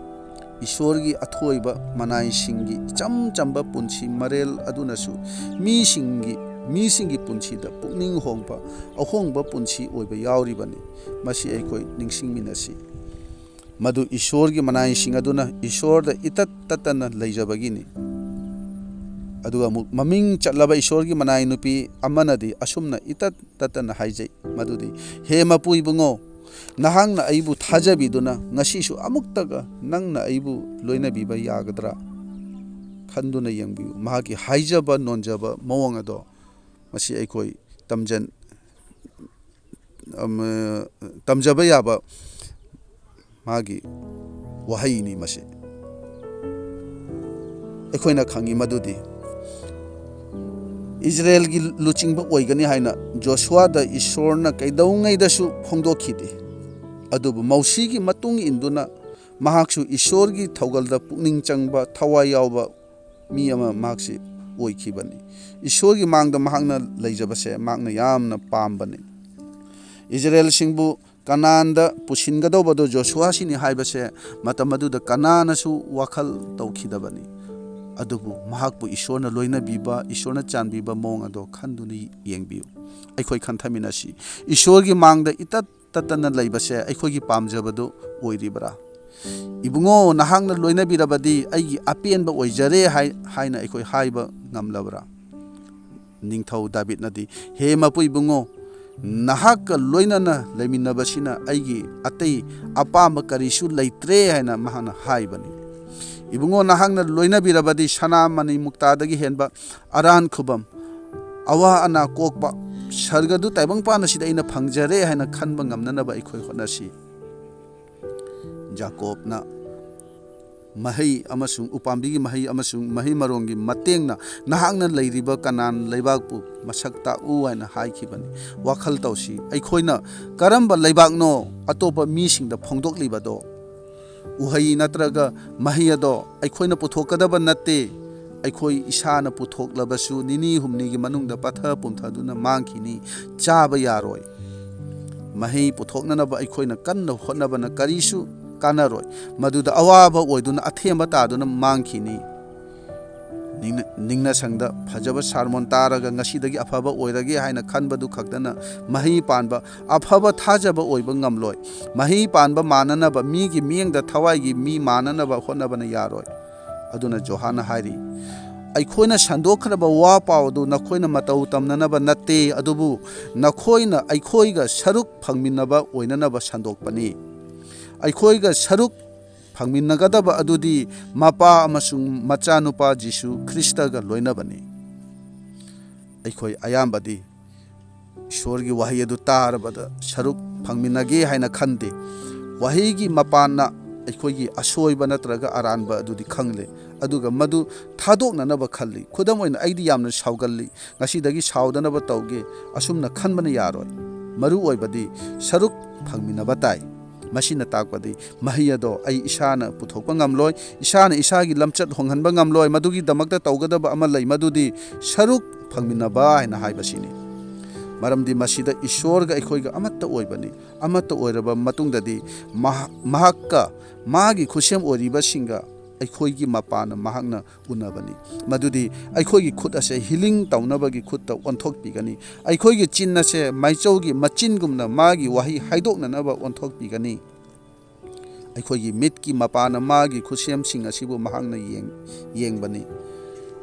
Speaker 1: ꯏꯁꯣꯔꯒꯤ ꯑꯊꯣꯏꯕ ꯃꯅꯥꯏꯁꯤꯡꯒꯤ ꯏꯆꯝ ꯆꯝꯕ ꯄꯨꯟꯁꯤ ꯃꯔꯦꯜ ꯑꯗꯨꯅꯁꯨ ꯃꯤꯁꯤꯡꯒꯤ ꯄꯨꯟꯁꯤꯗ ꯄꯨꯛꯅꯤꯡ ꯍꯣꯡꯕ ꯑꯍꯣꯡꯕ ꯄꯨꯟꯁꯤ ꯑꯣꯏꯕ ꯌꯥꯎꯔꯤꯕꯅꯤ ꯃꯁꯤ ꯑꯩꯈꯣꯏ ꯅꯤꯡꯁꯤꯡꯃꯤꯟꯅꯁꯤ ꯃꯗꯨ ꯏꯁꯣꯔꯒꯤ ꯃꯅꯥꯏꯁꯤꯡ ꯑꯗꯨꯅ ꯏꯁꯣꯔꯗ ꯏꯇꯠ ꯇꯠꯇꯅ ꯂꯩꯖꯕꯒꯤꯅꯤ ꯑꯗꯨꯒ ꯑꯃꯨꯛ ꯃꯃꯤꯡ ꯆꯠꯂꯕ ꯏꯁꯣꯔꯒꯤ ꯃꯅꯥꯏ ꯅꯨꯄꯤ ꯑꯃꯅꯗꯤ ꯑꯁꯨꯝꯅ ꯏꯇꯠ ꯇꯠꯇꯅ ꯍꯥꯏꯖꯩ ꯃꯗꯨꯗꯤ ꯍꯦ ꯃꯄꯨ ꯏꯕꯨꯡꯉꯣ ꯅꯍꯥꯛꯅ ꯑꯩꯕꯨ ꯊꯥꯖꯕꯤꯗꯨꯅ ꯉꯁꯤꯁꯨ ꯑꯃꯨꯛꯇꯒ ꯅꯪꯅ ꯑꯩꯕꯨ ꯂꯣꯏꯅꯕꯤꯕ ꯌꯥꯒꯗ꯭ꯔꯥ ꯈꯟꯗꯨꯅ ꯌꯦꯡꯕꯤꯌꯨ ꯃꯍꯥꯛꯀꯤ ꯍꯥꯏꯖꯕ ꯅꯣꯟꯖꯕ ꯃꯑꯣꯡ ꯑꯗꯣ ꯃꯁꯤ ꯑꯩꯈꯣꯏ ꯇꯝꯖꯕ ꯌꯥꯕ ꯃꯥꯒꯤ ꯋꯥꯍꯩꯅꯤ ꯃꯁꯤ ꯑꯩꯈꯣꯏꯅ ꯈꯪꯉꯤ ꯃꯗꯨꯗꯤ ꯏꯖꯔꯦꯜꯒꯤ ꯂꯨꯆꯤꯡꯕ ꯑꯣꯏꯒꯅꯤ ꯍꯥꯏꯅ ꯖꯣꯁꯨꯋꯥꯗ ꯏꯁꯣꯔꯅ ꯀꯩꯗꯧꯉꯩꯗꯁꯨ ꯐꯣꯡꯗꯣꯛꯈꯤꯗꯦ ꯑꯗꯨꯕꯨ ꯃꯧꯁꯤꯒꯤ ꯃꯇꯨꯡ ꯏꯟꯗꯨꯅ ꯃꯍꯥꯛꯁꯨ ꯏꯁꯣꯔꯒꯤ ꯊꯧꯒꯜꯗ ꯄꯨꯛꯅꯤꯡ ꯆꯪꯕ ꯊꯋꯥꯏ ꯌꯥꯎꯕ ꯃꯤ ꯑꯃ ꯃꯍꯥꯛꯁꯤ ꯑꯣꯏꯈꯤꯕꯅꯤ ꯏꯁꯣꯔꯒꯤ ꯃꯥꯡꯗ ꯃꯍꯥꯛꯅ ꯂꯩꯖꯕꯁꯦ ꯃꯍꯥꯛꯅ ꯌꯥꯝꯅ ꯄꯥꯝꯕꯅꯤ ꯏꯖꯔꯦꯜꯁꯤꯡꯕꯨ ꯀꯅꯥꯟꯗ ꯄꯨꯁꯤꯟꯒꯗꯧꯕꯗꯣ ꯖꯣꯁꯨꯋꯥꯁꯤꯅꯤ ꯍꯥꯏꯕꯁꯦ ꯃꯇꯝ ꯑꯗꯨꯗ ꯀꯅꯥꯅꯁꯨ ꯋꯥꯈꯜ ꯇꯧꯈꯤꯗꯕꯅꯤ ꯑꯗꯨꯕꯨ ꯃꯍꯥꯛꯄꯨ ꯏꯁꯣꯔꯅ ꯂꯣꯏꯅꯕꯤꯕ ꯏꯁꯣꯔꯅ ꯆꯥꯟꯕꯤꯕ ꯃꯑꯣꯡ ꯑꯗꯣ ꯈꯟꯗꯨꯅ ꯌꯦꯡꯕꯤꯌꯨ꯫ ꯑꯩꯈꯣꯏ ꯈꯟꯊꯃꯤꯟꯅꯁꯤ, ꯏꯁꯣꯔꯒꯤ ꯃꯥꯡꯗ ꯏꯇꯠ ꯇꯠꯇꯅ ꯂꯩꯕꯁꯦ ꯑꯩꯈꯣꯏꯒꯤ ꯄꯥꯝꯖꯕꯗꯨ ꯑꯣꯏꯔꯤꯕ꯭ꯔꯥ? ꯏꯕꯨꯡꯉꯣ, ꯅꯍꯥꯛꯅ ꯂꯣꯏꯅꯕꯤꯔꯕꯗꯤ ꯑꯩꯒꯤ ꯑꯄꯦꯟꯕ ꯑꯣꯏꯖꯔꯦ ꯍꯥꯏꯅ ꯑꯩꯈꯣꯏ ꯍꯥꯏꯕ ꯉꯝꯂꯕ꯭ꯔꯥ? ꯅꯤꯡꯊꯧ ꯗꯥꯕꯤꯗꯅꯗꯤ, ꯍꯦ ꯃꯄꯨ ꯏꯕꯨꯡꯉꯣ, ꯅꯍꯥꯛꯀ ꯂꯣꯏꯅꯅ ꯂꯩꯃꯤꯟꯅꯕꯁꯤꯅ ꯑꯩꯒꯤ ꯑꯇꯩ ꯑꯄꯥꯝꯕ ꯀꯔꯤꯁꯨ ꯂꯩꯇ꯭ꯔꯦ ꯍꯥꯏꯅ ꯃꯍꯥꯛꯅ ꯍꯥꯏꯕꯅꯤ꯫ ꯏꯕꯨꯡꯉꯣ, ꯅꯍꯥꯛꯅ ꯂꯣꯏꯅꯕꯤꯔꯕꯗꯤ ꯁꯅꯥꯃꯅꯤ ꯃꯨꯛꯇꯥꯗꯒꯤ ꯍꯦꯟꯕ ꯑꯔꯥꯟ ꯈꯨꯕꯝ, ꯑꯋꯥ ꯑꯅꯥ ꯀꯣꯛꯄ ꯁꯔꯒꯗꯨ ꯇꯥꯏꯕꯪꯄꯥꯟ ꯑꯁꯤꯗ ꯑꯩꯅ ꯐꯪꯖꯔꯦ ꯍꯥꯏꯅ ꯈꯟꯕ ꯉꯝꯅꯅꯕ ꯑꯩꯈꯣই ꯍꯣꯠꯅꯁꯤ꯫ ꯖꯥꯀꯣꯕꯅ ꯃꯍꯩ ꯑꯃꯁꯨꯡ ꯎꯄꯥꯝꯕꯤꯒꯤ ꯃꯍꯩ ꯑꯃꯁꯨꯡ ꯃꯍꯩ ꯃꯔꯣꯡꯒꯤ ꯃꯇꯦꯡꯅ ꯅꯍꯥꯛꯅ ꯂꯩꯔꯤꯕ ꯀꯅꯥꯟ ꯂꯩꯕꯥꯛꯄꯨ ꯃꯁꯛ ꯇꯥꯛꯎ ꯍꯥꯏꯅ ꯍꯥꯏꯈꯤꯕꯅꯤ꯫ ꯋꯥꯈꯜ ꯇꯧꯁꯤ, ꯑꯩꯈꯣꯏꯅ ꯀꯔꯝꯕ ꯂꯩꯕꯥꯛꯅꯣ ꯑꯇꯣꯞꯄ ꯃꯤꯁꯤꯡꯗ ꯐꯣꯡꯗꯣꯛꯂꯤꯕꯗꯣ? ꯎꯍꯩ ꯅꯠꯇ꯭ꯔꯒ ꯃꯍꯩ ꯑꯗꯣ ꯑꯩꯈꯣꯏꯅ ꯄꯨꯊꯣꯛꯀꯗꯕ ꯅꯠꯇꯦ꯫ ꯑꯩꯈꯣꯏ ꯏꯁꯥꯅ ꯄꯨꯊꯣꯛꯂꯕꯁꯨ ꯅꯤꯅꯤ ꯍꯨꯝꯅꯤꯒꯤ ꯃꯅꯨꯡꯗ ꯄꯠꯊ ꯄꯨꯝꯊꯗꯨꯅ ꯃꯥꯡꯈꯤꯅꯤ, ꯆꯥꯕ ꯌꯥꯔꯣꯏ꯫ ꯃꯍꯩ ꯄꯨꯊꯣꯛꯅꯅꯕ ꯑꯩꯈꯣꯏꯅ ꯀꯟꯅ ꯍꯣꯠꯅꯕꯅ ꯀꯔꯤꯁꯨ ꯀꯥꯟꯅꯔꯣꯏ, ꯃꯗꯨꯗ ꯑꯋꯥꯕ ꯑꯣꯏꯗꯨꯅ ꯑꯊꯦꯝꯕ ꯇꯥꯗꯨꯅ ꯃꯥꯡꯈꯤꯅꯤ꯫ ꯅꯤꯡꯅꯁꯪꯗ ꯐꯖꯕ ꯁꯥꯔꯃꯣꯟ ꯇꯥꯔꯒ ꯉꯁꯤꯗꯒꯤ ꯑꯐꯕ ꯑꯣꯏꯔꯒꯦ ꯍꯥꯏꯅ ꯈꯟꯕꯗꯨ ꯈꯛꯇꯅ ꯃꯍꯩ ꯄꯥꯟꯕ ꯑꯐꯕ ꯊꯥꯖꯕ ꯑꯣꯏꯕ ꯉꯝꯂꯣꯏ꯫ ꯃꯍꯩ ꯄꯥꯟꯕ ꯃꯥꯟꯅꯅꯕ ꯃꯤꯒꯤ ꯃꯤꯠꯌꯦꯡꯗ ꯊꯋꯥꯏꯒꯤ ꯃꯤ ꯃꯥꯟꯅꯅꯕ ꯍꯣꯠꯅꯕꯅ ꯌꯥꯔꯣꯏ꯫ ꯑꯗꯨꯅ ꯌꯣꯍꯥꯟꯅ ꯍꯥꯏꯔꯤ, ꯑꯩꯈꯣꯏꯅ ꯁꯟꯗꯣꯛꯈ꯭ꯔꯕ ꯋꯥ ꯄꯥꯎ ꯑꯗꯨ ꯅꯈꯣꯏꯅ ꯃꯇꯧ ꯇꯝꯅꯅꯕ ꯅꯠꯇꯦ, ꯑꯗꯨꯕꯨ ꯅꯈꯣꯏꯅ ꯑꯩꯈꯣꯏꯒ ꯁꯔꯨꯛ ꯐꯪꯃꯤꯟꯅꯕ ꯑꯣꯏꯅꯅꯕ ꯁꯟꯗꯣꯛꯄꯅꯤ꯫ ꯑꯩꯈꯣꯏꯒ ꯁꯔꯨꯛ ꯐꯪꯃꯤꯟꯅꯒꯗꯕ ꯑꯗꯨꯗꯤ ꯃꯄꯥ ꯑꯃꯁꯨꯡ ꯃꯆꯥꯅꯨꯄꯥ ꯖꯤꯁꯨ ꯈ꯭ꯔꯤꯁꯇꯒ ꯂꯣꯏꯅꯕꯅꯤ꯫ ꯑꯩꯈꯣꯏ ꯑꯌꯥꯝꯕꯗꯤ ꯏꯁꯣꯔꯒꯤ ꯋꯥꯍꯩ ꯑꯗꯨ ꯇꯥꯔꯕꯗ ꯁꯔꯨꯛ ꯐꯪꯃꯤꯟꯅꯒꯦ ꯍꯥꯏꯅ ꯈꯟꯗꯦ꯫ ꯋꯥꯍꯩꯒꯤ ꯃꯄꯥꯟꯅ ꯑꯩꯈꯣꯏꯒꯤ ꯑꯁꯣꯏꯕ ꯅꯠꯇ꯭ꯔꯒ ꯑꯔꯥꯟꯕ ꯑꯗꯨꯗꯤ ꯈꯪꯂꯦ, ꯑꯗꯨꯒ ꯃꯗꯨ ꯊꯥꯗꯣꯛꯅꯅꯕ ꯈꯜꯂꯤ꯫ ꯈꯨꯗꯝ ꯑꯣꯏꯅ, ꯑꯩꯗꯤ ꯌꯥꯝꯅ ꯁꯥꯎꯒꯜꯂꯤ, ꯉꯁꯤꯗꯒꯤ ꯁꯥꯎꯗꯅꯕ ꯇꯧꯒꯦ, ꯑꯁꯨꯝꯅ ꯈꯟꯕꯅ ꯌꯥꯔꯣꯏ꯫ ꯃꯔꯨ ꯑꯣꯏꯕꯗꯤ ꯁꯔꯨꯛ ꯐꯪꯃꯤꯟꯅꯕ ꯇꯥꯏ꯫ ꯃꯁꯤꯅ ꯇꯥꯛꯄꯗꯤ ꯃꯍꯩ ꯑꯗꯣ ꯑꯩ ꯏꯁꯥꯅ ꯄꯨꯊꯣꯛꯄ ꯉꯝꯂꯣꯏ, ꯏꯁꯥꯅ ꯏꯁꯥꯒꯤ ꯂꯝꯆꯠ ꯍꯣꯡꯍꯟꯕ ꯉꯝꯂꯣꯏ꯫ ꯃꯗꯨꯒꯤꯗꯃꯛꯇ ꯇꯧꯒꯗꯕ ꯑꯃ ꯂꯩ, ꯃꯗꯨꯗꯤ ꯁꯔꯨꯛ ꯐꯪꯃꯤꯟꯅꯕ ꯍꯥꯏꯅ ꯍꯥꯏꯕꯁꯤꯅꯤ꯫ ꯃꯔꯝꯗꯤ ꯃꯁꯤꯗ ꯏꯁꯣꯔꯒ ꯑꯩꯈꯣꯏꯒ ꯑꯃꯠꯇ ꯑꯣꯏꯕꯅꯤ꯫ ꯑꯃꯠꯇ ꯑꯣꯏꯔꯕ ꯃꯇꯨꯡꯗꯗꯤ ꯃꯍꯥꯛꯀ ꯃꯥꯒꯤ ꯈꯨꯠꯁꯦꯝ ꯑꯣꯏꯔꯤꯕꯁꯤꯡꯒ ꯑꯩꯈꯣꯏꯒꯤ ꯃꯄꯥꯅ ꯃꯍꯥꯛꯅ ꯎꯅꯕꯅꯤ꯫ ꯃꯗꯨꯗꯤ ꯑꯩꯈꯣꯏꯒꯤ ꯈꯨꯠ ꯑꯁꯦ ꯍꯤꯂꯤꯡ ꯇꯧꯅꯕꯒꯤ ꯈꯨꯠꯇ ꯑꯣꯟꯊꯣꯛꯄꯤꯒꯅꯤ꯫ ꯑꯩꯈꯣꯏꯒꯤ ꯆꯤꯟ ꯑꯁꯦ ꯃꯩꯆꯧꯒꯤ ꯃꯆꯤꯟꯒꯨꯝꯅ ꯃꯥꯒꯤ ꯋꯥꯍꯩ ꯍꯥꯏꯗꯣꯛꯅꯅꯕ ꯑꯣꯟꯊꯣꯛꯄꯤꯒꯅꯤ꯫ ꯑꯩꯈꯣꯏꯒꯤ ꯃꯤꯠꯀꯤ ꯃꯄꯥꯅ ꯃꯥꯒꯤ ꯈꯨꯠꯁꯦꯝꯁꯤꯡ ꯑꯁꯤꯕꯨ ꯃꯍꯥꯛꯅ ꯌꯦꯡꯕꯅꯤ꯫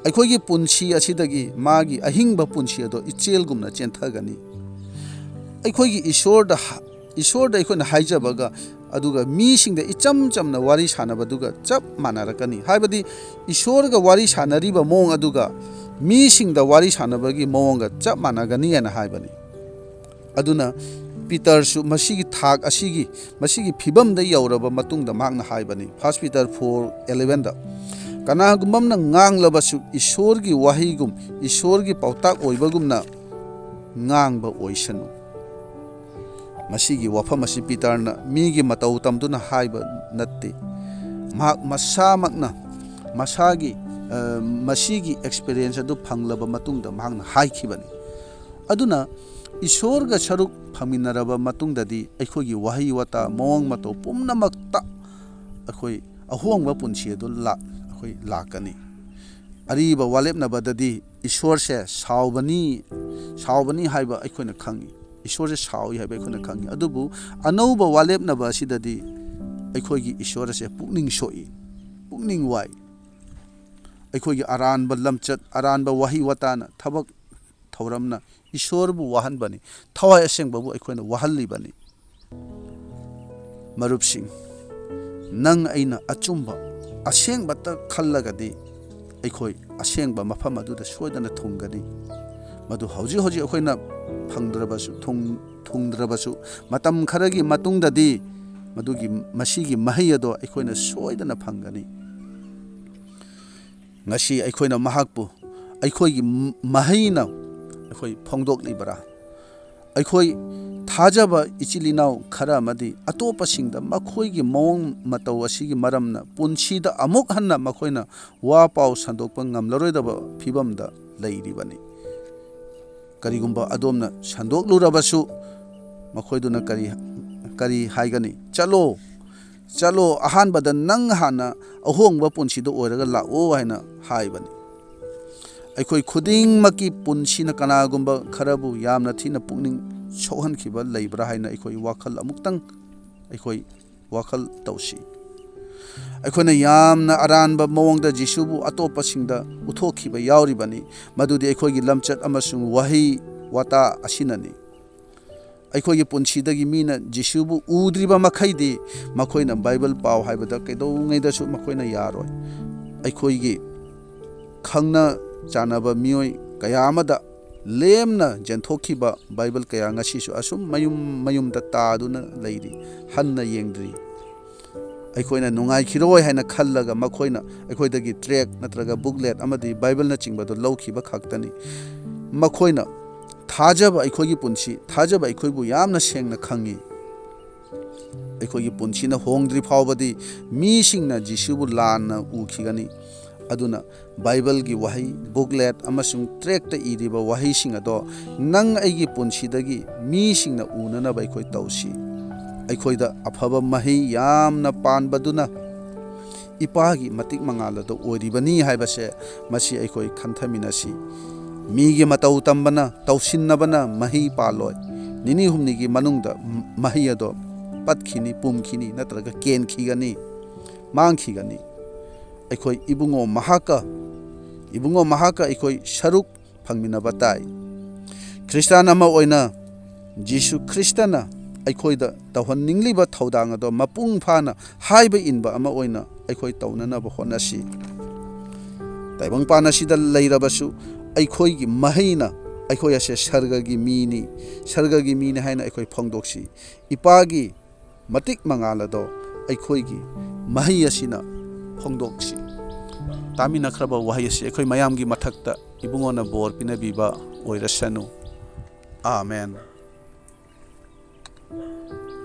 Speaker 1: ꯑꯩꯈꯣꯏꯒꯤ ꯄꯨꯟꯁꯤ ꯑꯁꯤꯗꯒꯤ ꯃꯥꯒꯤ ꯑꯍꯤꯡꯕ ꯄꯨꯟꯁꯤ ꯑꯗꯣ ꯏꯆꯦꯜꯒꯨꯝꯅ ꯆꯦꯟꯊꯒꯅꯤ꯫ ꯑꯩꯈꯣꯏꯒꯤ ꯏꯁꯣꯔꯗ ꯑꯩꯈꯣꯏꯅ ꯍꯥꯏꯖꯕꯒ ꯑꯗꯨꯒ ꯃꯤꯁꯤꯡꯗ ꯏꯆꯝ ꯆꯝꯅ ꯋꯥꯔꯤ ꯁꯥꯟꯅꯕꯗꯨꯒ ꯆꯞ ꯃꯥꯟꯅꯔꯛꯀꯅꯤ꯫ ꯍꯥꯏꯕꯗꯤ ꯏꯁꯣꯔꯒ ꯋꯥꯔꯤ ꯁꯥꯟꯅꯔꯤꯕ ꯃꯑꯣꯡ ꯑꯗꯨꯒ ꯃꯤꯁꯤꯡꯗ ꯋꯥꯔꯤ ꯁꯥꯟꯅꯕꯒꯤ ꯃꯑꯣꯡꯒ ꯆꯞ ꯃꯥꯟꯅꯒꯅꯤ ꯍꯥꯏꯅ ꯍꯥꯏꯕꯅꯤ꯫ ꯑꯗꯨꯅ ꯄꯤꯇꯔꯁꯨ ꯃꯁꯤꯒꯤ ꯊꯥꯛ ꯃꯁꯤꯒꯤ ꯐꯤꯕꯝꯗ ꯌꯧꯔꯕ ꯃꯇꯨꯡꯗ ꯃꯍꯥꯛꯅ ꯍꯥꯏꯕꯅꯤ꯫ 1 ꯄꯤꯇꯔ 4:11ꯗ, ꯀꯅꯥꯒꯨꯝꯕ ꯑꯃꯅ ꯉꯥꯡꯂꯕꯁꯨ ꯏꯁꯣꯔꯒꯤ ꯋꯥꯍꯩꯒꯨꯝ ꯏꯁꯣꯔꯒꯤ ꯄꯥꯎꯇꯥꯛ ꯑꯣꯏꯕꯒꯨꯝꯅ ꯉꯥꯡꯕ ꯑꯣꯏꯁꯅꯨ꯫ ꯃꯁꯤꯒꯤ ꯋꯥꯐꯝ ꯑꯁꯤ ꯄꯤꯇꯔꯅ ꯃꯤꯒꯤ ꯃꯇꯧ ꯇꯝꯗꯨꯅ ꯍꯥꯏꯕ ꯅꯠꯇꯦ꯫ ꯃꯍꯥꯛ ꯃꯁꯥꯃꯛꯅ ꯃꯁꯤꯒꯤ ꯑꯦꯛꯁꯄꯤꯔꯤꯌꯦꯟꯁ ꯑꯗꯨ ꯐꯪꯂꯕ ꯃꯇꯨꯡꯗ ꯃꯍꯥꯛꯅ ꯍꯥꯏꯈꯤꯕꯅꯤ꯫ ꯑꯗꯨꯅ ꯏꯁꯣꯔꯒ ꯁꯔꯨꯛ ꯐꯪꯃꯤꯟꯅꯔꯕ ꯃꯇꯨꯡꯗꯗꯤ ꯑꯩꯈꯣꯏꯒꯤ ꯋꯥꯍꯩ ꯋꯥꯇꯥ, ꯃꯑꯣꯡ ꯃꯇꯧ ꯄꯨꯝꯅꯃꯛꯇ ꯑꯩꯈꯣꯏ ꯑꯍꯣꯡꯕ ꯄꯨꯟꯁꯤ ꯑꯗꯨ ꯑꯩꯈꯣꯏ ꯂꯥꯛꯀꯅꯤ꯫ ꯑꯔꯤꯕ ꯋꯥꯂꯦꯞꯅꯕꯗꯗꯤ ꯏꯁꯣꯔꯁꯦ ꯁꯥꯎꯕꯅꯤ ꯍꯥꯏꯕ ꯑꯩꯈꯣꯏꯅ ꯈꯪꯉꯤ꯫ ꯏꯁꯣꯔꯁꯦ ꯁꯥꯎꯏ ꯍꯥꯏꯕ ꯑꯩꯈꯣꯏꯅ ꯈꯪꯉꯤ꯫ ꯑꯗꯨꯕꯨ ꯑꯅꯧꯕ ꯋꯥꯂꯦꯞꯅꯕ ꯑꯁꯤꯗꯗꯤ ꯑꯩꯈꯣꯏꯒꯤ ꯏꯁꯣꯔ ꯑꯁꯦ ꯄꯨꯛꯅꯤꯡ ꯁꯣꯛꯏ, ꯄꯨꯛꯅꯤꯡ ꯋꯥꯏ꯫ ꯑꯩꯈꯣꯏꯒꯤ ꯑꯔꯥꯟꯕ ꯂꯝꯆꯠ, ꯑꯔꯥꯟꯕ ꯋꯥꯍꯩ ꯋꯥꯇꯥꯅ, ꯊꯕꯛ ꯊꯧꯔꯝꯅ ꯏꯁꯣꯔꯕꯨ ꯋꯥꯍꯟꯕꯅꯤ, ꯊꯋꯥꯏ ꯑꯁꯦꯡꯕꯕꯨ ꯑꯩꯈꯣꯏꯅ ꯋꯥꯍꯜꯂꯤꯕꯅꯤ꯫ ꯃꯔꯨꯞꯁꯤꯡ, ꯅꯪ ꯑꯩꯅ ꯑꯆꯨꯝꯕ ꯑꯁꯦꯡꯕꯇ ꯈꯜꯂꯒꯗꯤ ꯑꯩꯈꯣই ꯑꯁꯦꯡꯕ ꯃꯐꯝ ꯑꯗꯨꯗ ꯁꯣꯏꯗꯅ ꯊꯨꯡꯒꯅꯤ꯫ ꯃꯗꯨ ꯍꯧꯖꯤꯛ ꯑꯩꯈꯣꯏꯅ ꯊꯨꯡꯗ꯭ꯔꯕꯁꯨ ꯃꯇꯝ ꯈꯔꯒꯤ ꯃꯇꯨꯡꯗꯗꯤ ꯃꯁꯤꯒꯤ ꯃꯍꯩ ꯑꯗꯣ ꯑꯩꯈꯣꯏꯅ ꯁꯣꯏꯗꯅ ꯐꯪꯒꯅꯤ꯫ ꯉꯁꯤ ꯑꯩꯈꯣꯏꯅ ꯃꯍꯥꯛꯄꯨ ꯑꯩꯈꯣꯏꯒꯤ ꯃꯍꯩꯅ ꯑꯩꯈꯣই ꯐꯣꯡꯗꯣꯛꯂꯤꯕꯔꯥ? ꯑꯩꯈꯣই ꯊꯥꯖꯕ ꯏꯆꯤꯜ ꯏꯅꯥꯎ ꯈꯔ ꯑꯃꯗꯤ ꯑꯇꯣꯞꯄꯁꯤꯡꯗ ꯃꯈꯣꯏꯒꯤ ꯃꯑꯣꯡ ꯃꯇꯧ ꯑꯁꯤꯒꯤ ꯃꯔꯝꯅ ꯄꯨꯟꯁꯤꯗ ꯑꯃꯨꯛ ꯍꯟꯅ ꯃꯈꯣꯏꯅ ꯋꯥ ꯄꯥꯎ ꯁꯟꯗꯣꯛꯄ ꯉꯝꯂꯔꯣꯏꯗꯕ ꯐꯤꯕꯝꯗ ꯂꯩꯔꯤꯕꯅꯤ꯫ ꯀꯔꯤꯒꯨꯝꯕ ꯑꯗꯣꯝꯅ ꯁꯟꯗꯣꯛꯂꯨꯔꯕꯁꯨ ꯃꯈꯣꯏꯗꯨꯅ ꯀꯔꯤ ꯍꯥꯏꯒꯅꯤ? ꯆꯠꯂꯣ, चलो अहानबद नंग हाना अहोंगबा पुंसीदो ओइरगा लाओ हाइना हाइबनी अखोई खुदिंग मकी पुंसीना कनागुंबा खरबु यामना थीना पुकनिंग सोहनखिबा लैब्रा हाइना अखोई वाखल अमुक्तंग अखोई वाखल तौसी अखोना यामना अरानबा मवंगदा जिसुबु अतोपसिंगदा उथोखिबा यावरिबनी मदुदि अखोईगी लमचत अमसुंग वही वाता असिननी अखोईगी पुंसीदगी मीना जिसुबु उद्रिबा मखैदि मखोइना बाइबल पाव हाइबदा कैदौङैदसु मखोइना यारोय अखोईगी खंगना चानबा मियोय कयामदा लेमना जेंथोखिबा बाइबल कया ngasisu asum mayumda taaduna leiri hanna yengdri अखोइना नुंगाई खिरोय हाइना खल्लगा मखोइना अखोइदगी ट्रैक नत्रगा बुकलेट अमदि बाइबल ना चिंगबदो लौखिबा खाक्तनी मखोइना थाजब अखोइगी पुंसी थाजब अखोइबु यामना सेंगना खंगी अखोइगी पुंसीना होंगद्रि फावबदी मीसिंगना जिसुबु लानना उखिगनी अदुना बाइबल की वही बुकलेट अमसुंग ट्रैक ता इरिबा वही सिंग अदो नंग अइगी पुंसीदगी मीसिंगना उननबा अखोइ तौसी अखोइदा अफबा मही यामना पानबदुना इपागी मतिक मंगालदो ओरिबनी हाइबसे मसी अखोइ खंथमिनसी मीगी मतौ तंबना तौसिन्नबना मही पालोय निनी हुमनीगी मनुंगदा मही अदो पतखिनी पुमखिनी नत्रगा केनखिगनी मांगखिगनी अखोइ इबुंगो महाका अखोइ सरुक फंगमिनबा ताई ख्रिस्तान अमा ओइना जीसु ख्रिस्ताना अखोइदा तौहन्निंगलिबा थौदांग अदो मपुंग फाना हाइबा इनबा अमा ओइना अखोइ तौननबा होनसी ताइबंग पानासीदा लैरबसु अखोइगी महीना अखोइ असे सर्गगी मीनी हाइना अखोइ फोंदोक्सी इपागी मतिक मंगालदो अखोइगी मही असिना फोंदोक्सी तामिनख्रबा वही असे अखोइ मयामगी मथक्ता इबुंगोना बोर पिनबीबा ओइरसनु आमेन।